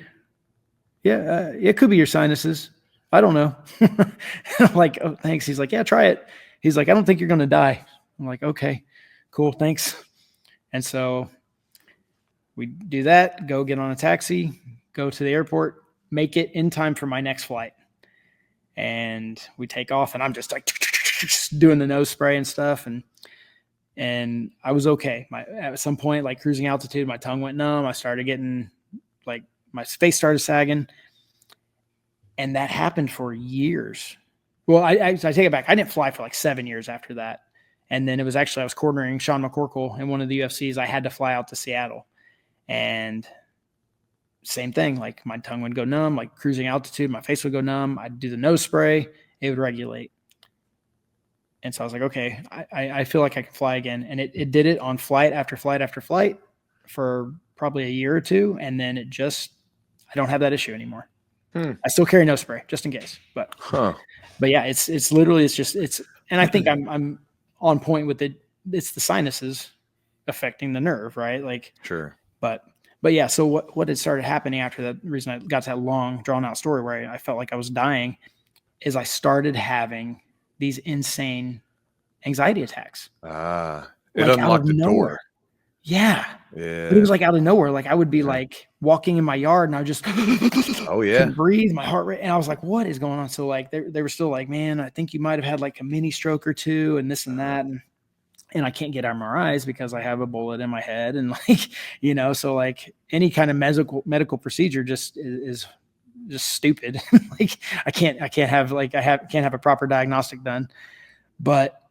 Speaker 2: Yeah, it could be your sinuses. I don't know. I'm like, oh, thanks. He's like, yeah, try it. He's like, I don't think you're going to die. I'm like, okay, cool. Thanks. And so we do that, go get on a taxi, go to the airport, make it in time for my next flight. And we take off and I'm just like doing the nose spray and stuff. And I was okay. At some point, like cruising altitude, my tongue went numb. I started getting like my face started sagging. And that happened for years. Well, I take it back. I didn't fly for like 7 years after that. And then it was actually, I was cornering Sean McCorkle in one of the UFCs. I had to fly out to Seattle. And same thing. Like my tongue would go numb, like cruising altitude, my face would go numb. I'd do the nose spray, it would regulate. And so I was like, okay, I feel like I can fly again. And it did it on flight after flight after flight for probably a year or two. And then I don't have that issue anymore. I still carry nose spray just in case, but yeah, it's literally, and I think I'm on point with it. It's the sinuses affecting the nerve, right? Like,
Speaker 1: sure.
Speaker 2: But yeah, so what had started happening after that, the reason I got to that long drawn out story where I felt like I was dying, is I started having these insane anxiety attacks.
Speaker 1: It
Speaker 2: like
Speaker 1: unlocked the door.
Speaker 2: Yeah.
Speaker 1: Yeah.
Speaker 2: But it was like out of nowhere. Like I would be like walking in my yard and I just couldn't breathe, my heart rate. And I was like, what is going on? So like they were still like, man, I think you might have had like a mini stroke or two and this and that. And I can't get MRIs because I have a bullet in my head. And like, so like any kind of medical procedure just is just stupid. Like I can't have a proper diagnostic done. But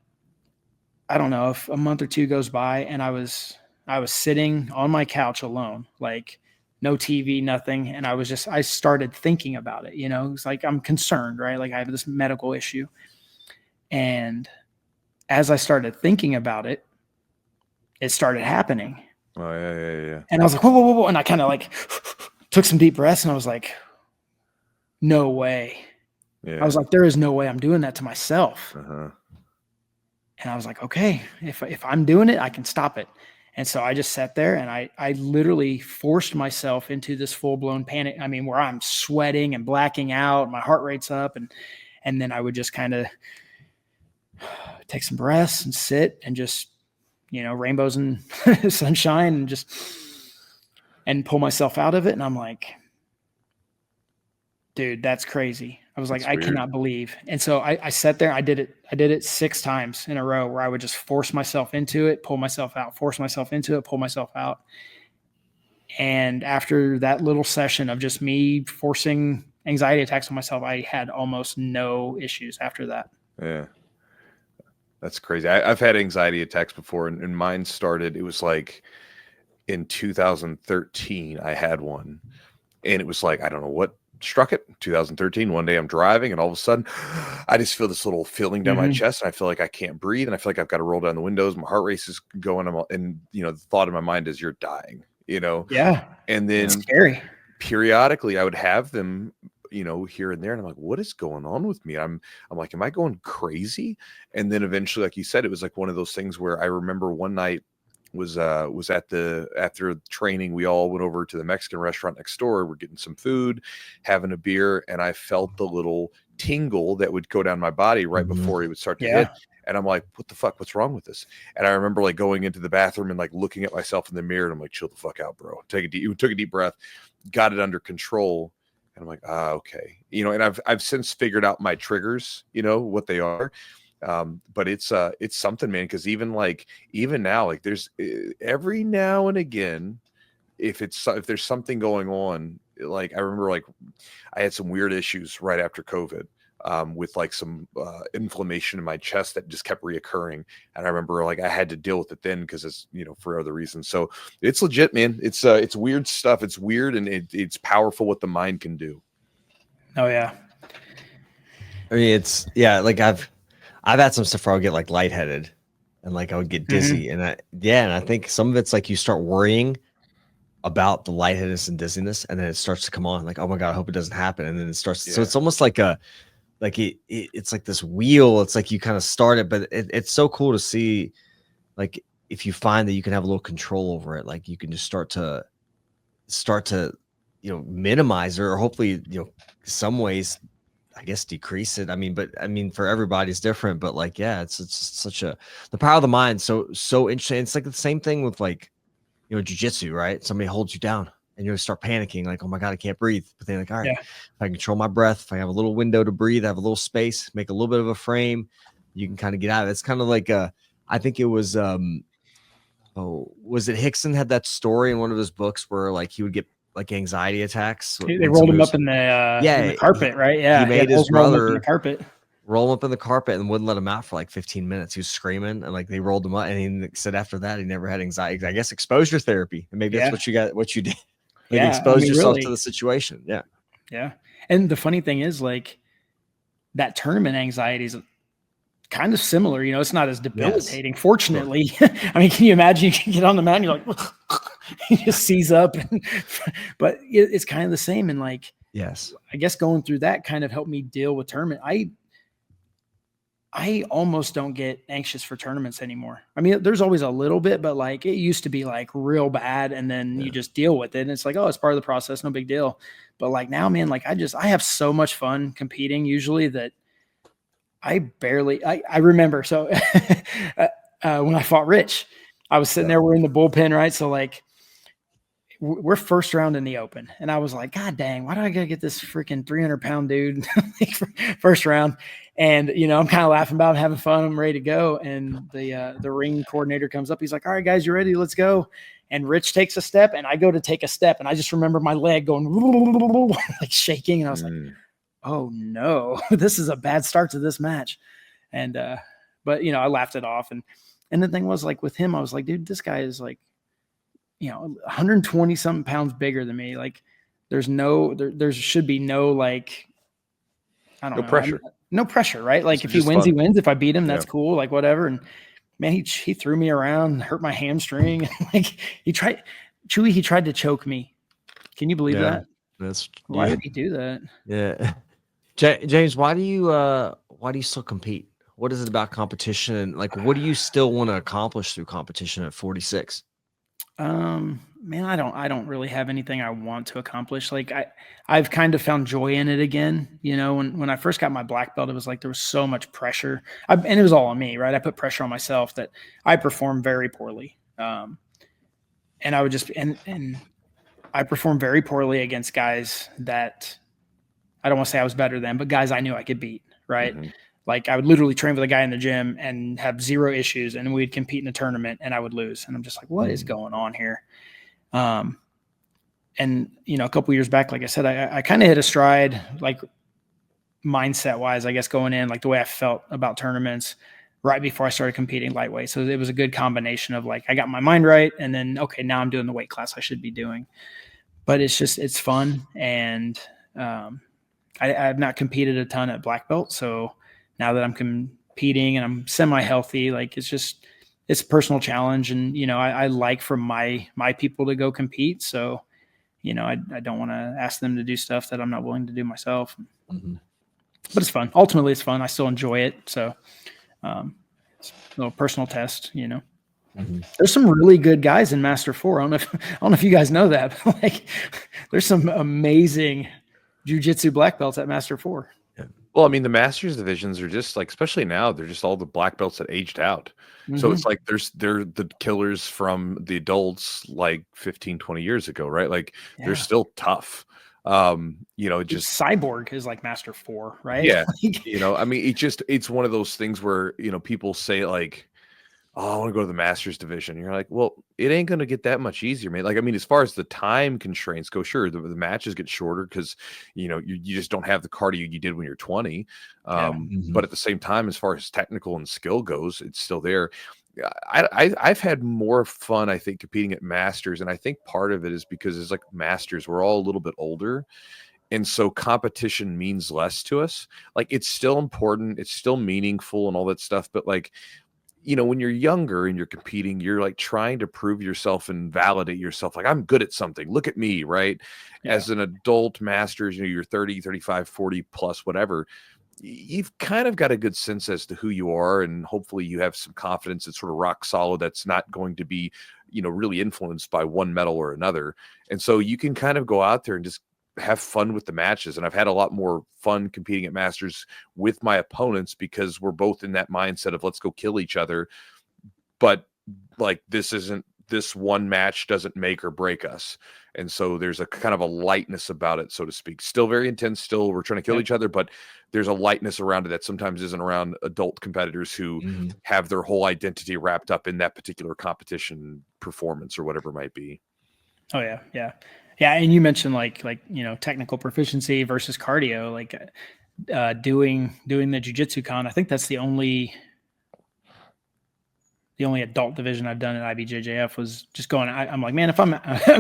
Speaker 2: I don't know, if a month or two goes by and I was sitting on my couch alone, like no TV, nothing. And I started thinking about it, it's like, I'm concerned, right? Like I have this medical issue. And as I started thinking about it, it started happening.
Speaker 1: Oh yeah.
Speaker 2: And I was like, whoa. And I kind of like took some deep breaths and I was like, no way. Yeah. I was like, there is no way I'm doing that to myself. And I was like, okay, if I'm doing it, I can stop it. And so I just sat there and I literally forced myself into this full-blown panic. I mean, where I'm sweating and blacking out, my heart rate's up. And then I would just kind of take some breaths and sit and just, rainbows and sunshine and pull myself out of it. And I'm like, dude, that's crazy. I was like, I cannot believe. And so I sat there, I did it 6 times in a row where I would just force myself into it, pull myself out, force myself into it, pull myself out. And after that little session of just me forcing anxiety attacks on myself, I had almost no issues after that.
Speaker 1: Yeah. That's crazy. I've had anxiety attacks before, and mine started, it was like in 2013, I had one, and it was like, I don't know what struck it. 2013, one day I'm driving, and all of a sudden, I just feel this little feeling down my chest, and I feel like I can't breathe, and I feel like I've got to roll down the windows. My heart rate is going, and the thought in my mind is, you're dying,
Speaker 2: Yeah.
Speaker 1: And then
Speaker 2: it's scary.
Speaker 1: Periodically, I would have them, here and there. And I'm like, what is going on with me? I'm like, am I going crazy? And then eventually, like you said, it was like one of those things where I remember one night was after training, we all went over to the Mexican restaurant next door. We're getting some food, having a beer. And I felt the little tingle that would go down my body right before it would start to hit. And I'm like, what the fuck? What's wrong with this? And I remember like going into the bathroom and like looking at myself in the mirror. And I'm like, chill the fuck out, bro. Took a deep breath, got it under control. And I'm like, okay. And I've since figured out my triggers, what they are. But it's something, man. Cause even now, like there's every now and again, if there's something going on, like I remember like I had some weird issues right after COVID, with like some inflammation in my chest that just kept reoccurring. And I remember like I had to deal with it then because it's, for other reasons. So it's legit, man. It's weird stuff. It's weird, and it's powerful what the mind can do.
Speaker 2: Oh yeah.
Speaker 3: I mean, like I've had some stuff where I would get like lightheaded and like I would get dizzy. And I think some of it's like you start worrying about the lightheadedness and dizziness, and then it starts to come on like, oh my God, I hope it doesn't happen. And then it starts. So it's almost like it's like this wheel. It's like you kind of start it, but it's so cool to see, like, if you find that you can have a little control over it, like you can just start to minimize or hopefully some ways, I guess, decrease it. For everybody it's different, but like, yeah, it's such the power of the mind. So interesting. It's like the same thing with like, jiu-jitsu, right? Somebody holds you down and you start panicking, like, oh my God, I can't breathe. But then like, all right, if I control my breath, if I have a little window to breathe, I have a little space, make a little bit of a frame, you can kind of get out of it. It's kind of like I think it was was it Hickson had that story in one of his books where like he would get like anxiety attacks.
Speaker 2: They rolled him up in the carpet, right? Yeah.
Speaker 3: He made his brother
Speaker 2: roll
Speaker 3: him up in the carpet and wouldn't let him out for like 15 minutes. He was screaming, and like they rolled him up, and he said after that he never had anxiety. I guess exposure therapy, and maybe that's what you did. Like,
Speaker 2: Yeah,
Speaker 3: expose yourself
Speaker 2: really.
Speaker 3: to the situation. Yeah.
Speaker 2: Yeah. And the funny thing is, like, that tournament anxiety is kind of similar. You know, it's not as debilitating, fortunately. Sure. I mean, can you imagine you can get on the mat and you're like, you just seize up, but it's kind of the same. And like,
Speaker 3: yes,
Speaker 2: I guess going through that kind of helped me deal with tournament. I almost don't get anxious for tournaments anymore. I mean, there's always a little bit, but like it used to be like real bad, and then you just deal with it. And it's like, oh, it's part of the process, no big deal. But like now, man, like I have so much fun competing usually that I remember. So when I fought Rich, I was sitting there, we're in the bullpen, right? So like we're first round in the open. And I was like, God dang, why do I gotta get this freaking 300-pound dude first round? And, you know, I'm kind of laughing about it, having fun. I'm ready to go. And the ring coordinator comes up. He's like, all right, guys, you ready? Let's go. And Rich takes a step and I go to take a step. And I just remember my leg going like shaking. And I was like, oh no, this is a bad start to this match. And, but you know, I laughed it off. And the thing was, like, with him, I was like, dude, this guy is like, you know, 120 something pounds bigger than me. Like there should be no, like, I don't know.
Speaker 1: Pressure.
Speaker 2: No pressure, right? Like if he wins, he wins. If I beat him, that's cool. Like whatever. And man, he threw me around, hurt my hamstring. Like he tried to choke me. Can you believe that? Why did he do that?
Speaker 3: Yeah. James, why do you still compete? What is it about competition? Like, what do you still want to accomplish through competition at 46?
Speaker 2: Man, I don't really have anything I want to accomplish. Like I've kind of found joy in it again. You know, when I first got my black belt, it was like there was so much pressure, and it was all on me, right? I put pressure on myself that I performed very poorly. And I would just and I performed very poorly against guys that I don't want to say I was better than, but guys I knew I could beat, right? Mm-hmm. Like I would literally train with a guy in the gym and have zero issues, and we'd compete in a tournament and I would lose. And I'm just like, what is going on here? And you know, a couple years back, like I said, I kind of hit a stride, like mindset wise, I guess, going in, like the way I felt about tournaments right before I started competing lightweight. So it was a good combination of like, I got my mind right. And then, okay, now I'm doing the weight class I should be doing, but it's fun. And, I've not competed a ton at black belt. So now that I'm competing and I'm semi-healthy, like it's a personal challenge. And, you know, I like for my people to go compete. So, you know, I don't want to ask them to do stuff that I'm not willing to do myself. Mm-hmm. But it's fun. Ultimately, it's fun. I still enjoy it. So it's a little personal test, you know. Mm-hmm. There's some really good guys in Master 4. I don't know if you guys know that, but like there's some amazing Jiu-Jitsu black belts at Master 4.
Speaker 1: Yeah. Well, I mean, the Masters divisions are just like, especially now, they're just all the black belts that aged out. Mm-hmm. So it's like they're the killers from the adults like 15, 20 years ago, right? Like they're still tough. You know, just
Speaker 2: Cyborg is like Master 4, right?
Speaker 1: Yeah. You know, I mean, it's one of those things where, you know, people say like, oh, I want to go to the Masters division. And you're like, well, it ain't going to get that much easier, man. Like, I mean, as far as the time constraints go, sure, the matches get shorter because, you know, you just don't have the cardio you did when you're 20. But at the same time, as far as technical and skill goes, it's still there. I've had more fun, I think, competing at Masters. And I think part of it is because it's like Masters, we're all a little bit older. And so competition means less to us. Like, it's still important. It's still meaningful and all that stuff. But like, you know, when you're younger and you're competing, you're like trying to prove yourself and validate yourself. Like, I'm good at something. Look at me, right? Yeah. As an adult Masters, you know, you're 30, 35, 40 plus, whatever. You've kind of got a good sense as to who you are. And hopefully you have some confidence that's sort of rock solid. That's not going to be, you know, really influenced by one medal or another. And so you can kind of go out there and just have fun with the matches. And I've had a lot more fun competing at Masters with my opponents because we're both in that mindset of let's go kill each other. But like, this one match doesn't make or break us. And so there's a kind of a lightness about it, so to speak. Still very intense. Still, we're trying to kill each other, but there's a lightness around it that sometimes isn't around adult competitors who have their whole identity wrapped up in that particular competition performance or whatever it might be.
Speaker 2: Oh yeah. Yeah. Yeah, and you mentioned like you know, technical proficiency versus cardio. Like doing the Jiu-Jitsu con, I think that's the only the only adult division I've done at IBJJF was just going. I'm like, man, if I'm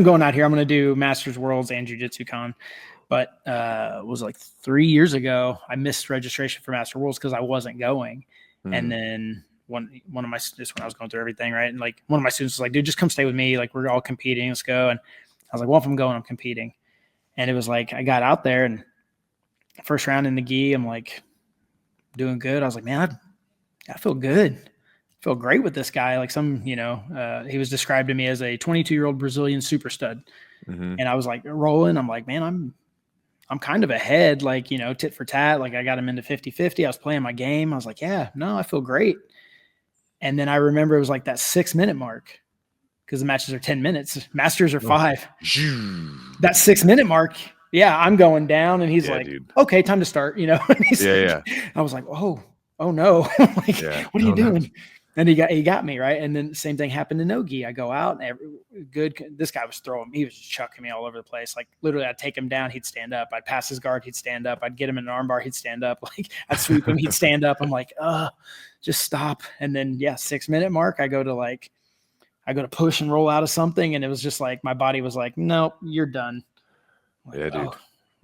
Speaker 2: going out here, I'm going to do Masters, Worlds, and Jiu-Jitsu Con. But it was like 3 years ago, I missed registration for Master Worlds because I wasn't going. And then one of my students, when I was going through everything, right, and like one of my students was like, dude, just come stay with me. Like, we're all competing. Let's go. And I was like, well, if I'm going, I'm competing. And it was like I got out there, and first round in the gi, I'm like doing good. I was like, man, I feel good. I feel great with this guy. Like he was described to me as a 22-year-old Brazilian super stud. And I was like rolling. I'm like, man, I'm kind of ahead, like, tit for tat. Like I got him into 50-50. I was playing my game. I was like, yeah, no, I feel great. And then I remember it was like that 6-minute mark because the matches are 10 minutes. Masters are 5. That 6-minute mark. Yeah, I'm going down. And he's like, dude, okay, time to start, And he's I was like, oh no. Like, what are you doing? No. And he got me, right? And then the same thing happened to no-gi. I go out and this guy was he was just chucking me all over the place. Like literally I'd take him down, he'd stand up. I'd pass his guard, he'd stand up. I'd get him in an armbar, he'd stand up. Like I'd sweep him, he'd stand up. I'm like, just stop. And then 6-minute mark, I go to push and roll out of something. And it was just like, my body was like, nope, you're done. Like,
Speaker 1: yeah, dude.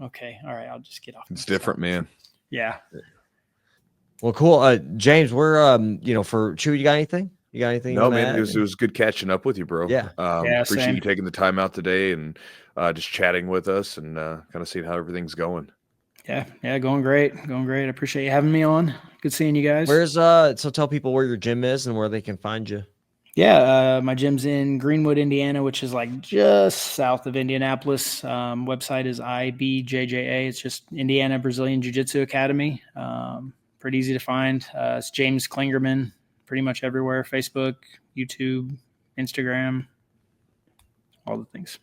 Speaker 2: Okay. All right. I'll just get off.
Speaker 1: It's different, man.
Speaker 2: Yeah.
Speaker 3: Well, cool. James, we're, for Chewy, you got anything?
Speaker 1: No, man, it was good catching up with you, bro.
Speaker 3: Yeah.
Speaker 1: Appreciate you taking the time out today and just chatting with us and kind of seeing how everything's going.
Speaker 2: Yeah. Going great. I appreciate you having me on. Good seeing you guys.
Speaker 3: So tell people where your gym is and where they can find you.
Speaker 2: Yeah. My gym's in Greenwood, Indiana, which is like just south of Indianapolis. Website is IBJJA. It's just Indiana Brazilian Jiu-Jitsu Academy. Pretty easy to find. It's James Clingerman, pretty much everywhere. Facebook, YouTube, Instagram, all the things.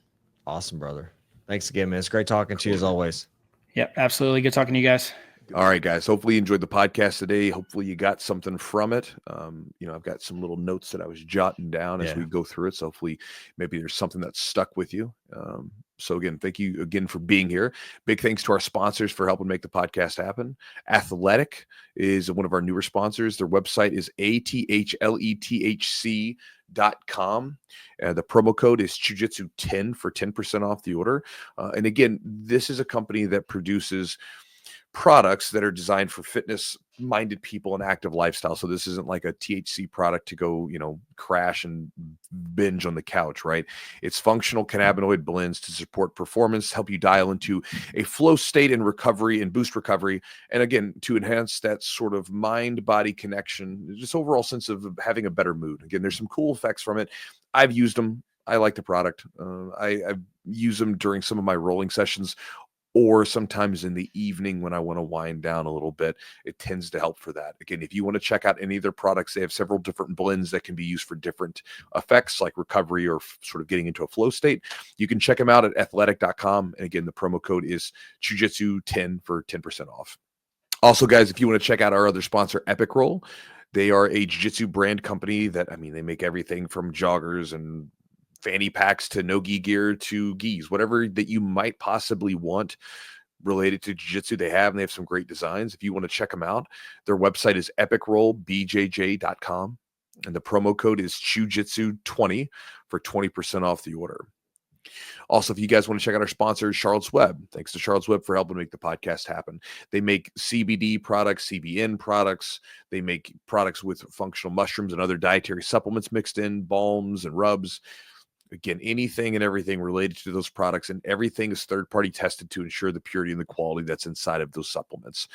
Speaker 3: Awesome, brother. Thanks again, man. It's great talking to you as always.
Speaker 2: Yep, absolutely. Good talking to you guys.
Speaker 1: All right, guys. Hopefully you enjoyed the podcast today. Hopefully you got something from it. I've got some little notes that I was jotting down as we go through it. So hopefully maybe there's something that stuck with you. So again, thank you again for being here. Big thanks to our sponsors for helping make the podcast happen. Athletic is one of our newer sponsors. Their website is athlethc.com. The promo code is Chewjitsu10 for 10% off the order. And again, this is a company that produces products that are designed for fitness-minded people and active lifestyle. So this isn't like a THC product to go, crash and binge on the couch, right? It's functional cannabinoid blends to support performance, help you dial into a flow state in recovery and boost recovery. And again, to enhance that sort of mind-body connection, just overall sense of having a better mood. Again, there's some cool effects from it. I've used them. I like the product. I use them during some of my rolling sessions, or sometimes in the evening when I want to wind down a little bit. It tends to help for that. Again, if you want to check out any of their products, they have several different blends that can be used for different effects like recovery or sort of getting into a flow state. You can check them out at athletic.com. And again, the promo code is Chewjitsu10 for 10% off. Also, guys, if you want to check out our other sponsor, Epic Roll, they are a jiu-jitsu brand company that, they make everything from joggers and fanny packs to no-gi gear to gis, whatever that you might possibly want related to jiu-jitsu, they have some great designs. If you want to check them out, their website is epicrollbjj.com, and the promo code is Chewjitsu20 for 20% off the order. Also, if you guys want to check out our sponsor, Charlotte's Web, thanks to Charlotte's Web for helping make the podcast happen. They make CBD products, CBN products. They make products with functional mushrooms and other dietary supplements mixed in, balms and rubs. Again, anything and everything related to those products, and everything is third-party tested to ensure the purity and the quality that's inside of those supplements.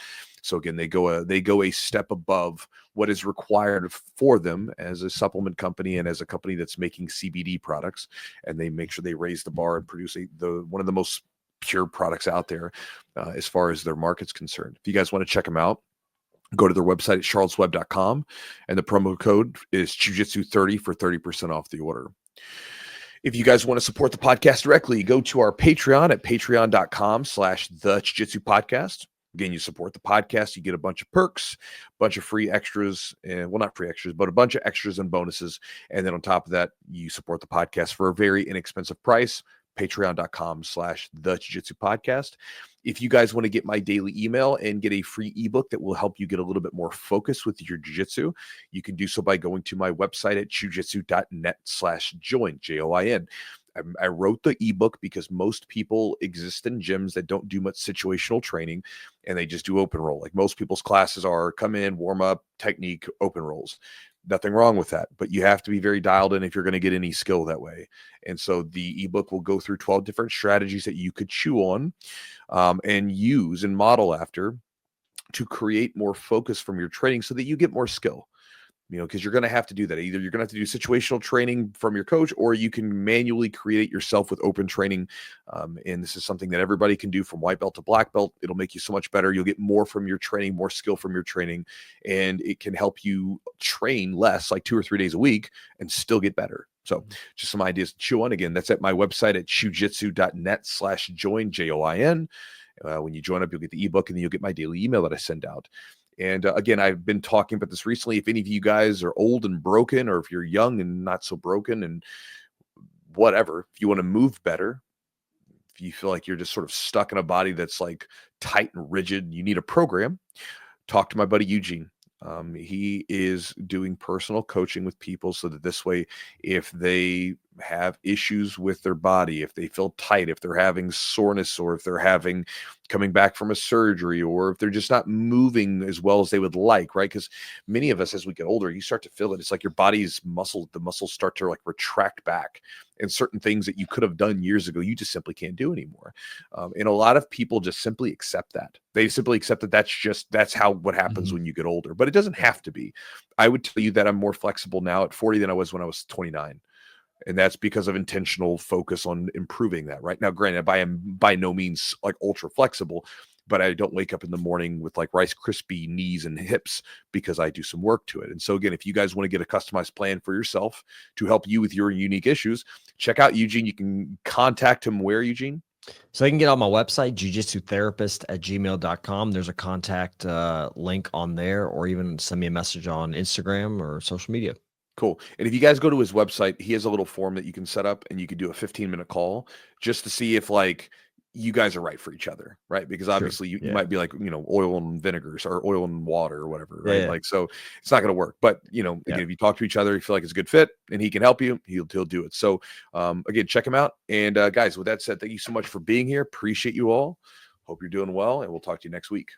Speaker 1: So again, they go a step above what is required for them as a supplement company and as a company that's making CBD products, and they make sure they raise the bar and produce one of the most pure products out there as far as their market's concerned. If you guys want to check them out, go to their website at charlottesweb.com, and the promo code is Chewjitsu30 for 30% off the order. If you guys want to support the podcast directly, go to our Patreon at patreon.com/the Jiu-Jitsu podcast. Again, you support the podcast, you get a bunch of perks, a bunch of free extras, and not free extras, but a bunch of extras and bonuses. And then on top of that, you support the podcast for a very inexpensive price. patreon.com/the Jiu-Jitsu podcast. If you guys want to get my daily email and get a free ebook that will help you get a little bit more focus with your jiu-jitsu, you can do so by going to my website at chewjitsu.net/join, Join. I wrote the ebook because most people exist in gyms that don't do much situational training and they just do open roll. Like most people's classes are come in, warm up, technique, open rolls. Nothing wrong with that, but you have to be very dialed in if you're going to get any skill that way. And so the ebook will go through 12 different strategies that you could chew on and use and model after to create more focus from your training so that you get more skill. Because you're going to have to do that. Either you're going to have to do situational training from your coach, or you can manually create yourself with open training. And this is something that everybody can do from white belt to black belt. It'll make you so much better. You'll get more from your training, more skill from your training, and it can help you train less, like 2 or 3 days a week, and still get better. So just some ideas to chew on. Again, that's at my website at chewjitsu.net/join, Join. When you join up, you'll get the ebook, and then you'll get my daily email that I send out. And again, I've been talking about this recently. If any of you guys are old and broken, or if you're young and not so broken and whatever, if you want to move better, if you feel like you're just sort of stuck in a body that's like tight and rigid, you need a program, talk to my buddy Eugene. He is doing personal coaching with people so that this way, if they have issues with their body, if they feel tight, if they're having soreness, or if they're coming back from a surgery, or if they're just not moving as well as they would like, right? Because many of us, as we get older, you start to feel it. It's like your body's the muscles start to like retract back, and certain things that you could have done years ago, you just simply can't do anymore. And a lot of people just simply accept that. They simply accept that that's how what happens when you get older, but it doesn't have to be. I would tell you that I'm more flexible now at 40 than I was when I was 29. And that's because of intentional focus on improving that. Right now, granted, I am by no means like ultra flexible, but I don't wake up in the morning with like Rice Krispie knees and hips because I do some work to it. And so again, if you guys want to get a customized plan for yourself to help you with your unique issues, check out Eugene. You can contact him where, Eugene?
Speaker 3: So I can get on my website, jujitsutherapist@gmail.com. There's a contact link on there, or even send me a message on Instagram or social media.
Speaker 1: Cool. And if you guys go to his website, he has a little form that you can set up, and you could do a 15-minute call just to see if like you guys are right for each other, right? Because obviously you might be like, oil and vinegars or oil and water or whatever, right? Like, so it's not going to work. But, again, if you talk to each other, you feel like it's a good fit and he can help you, he'll do it. So again, check him out. And guys, with that said, thank you so much for being here. Appreciate you all. Hope you're doing well, and we'll talk to you next week.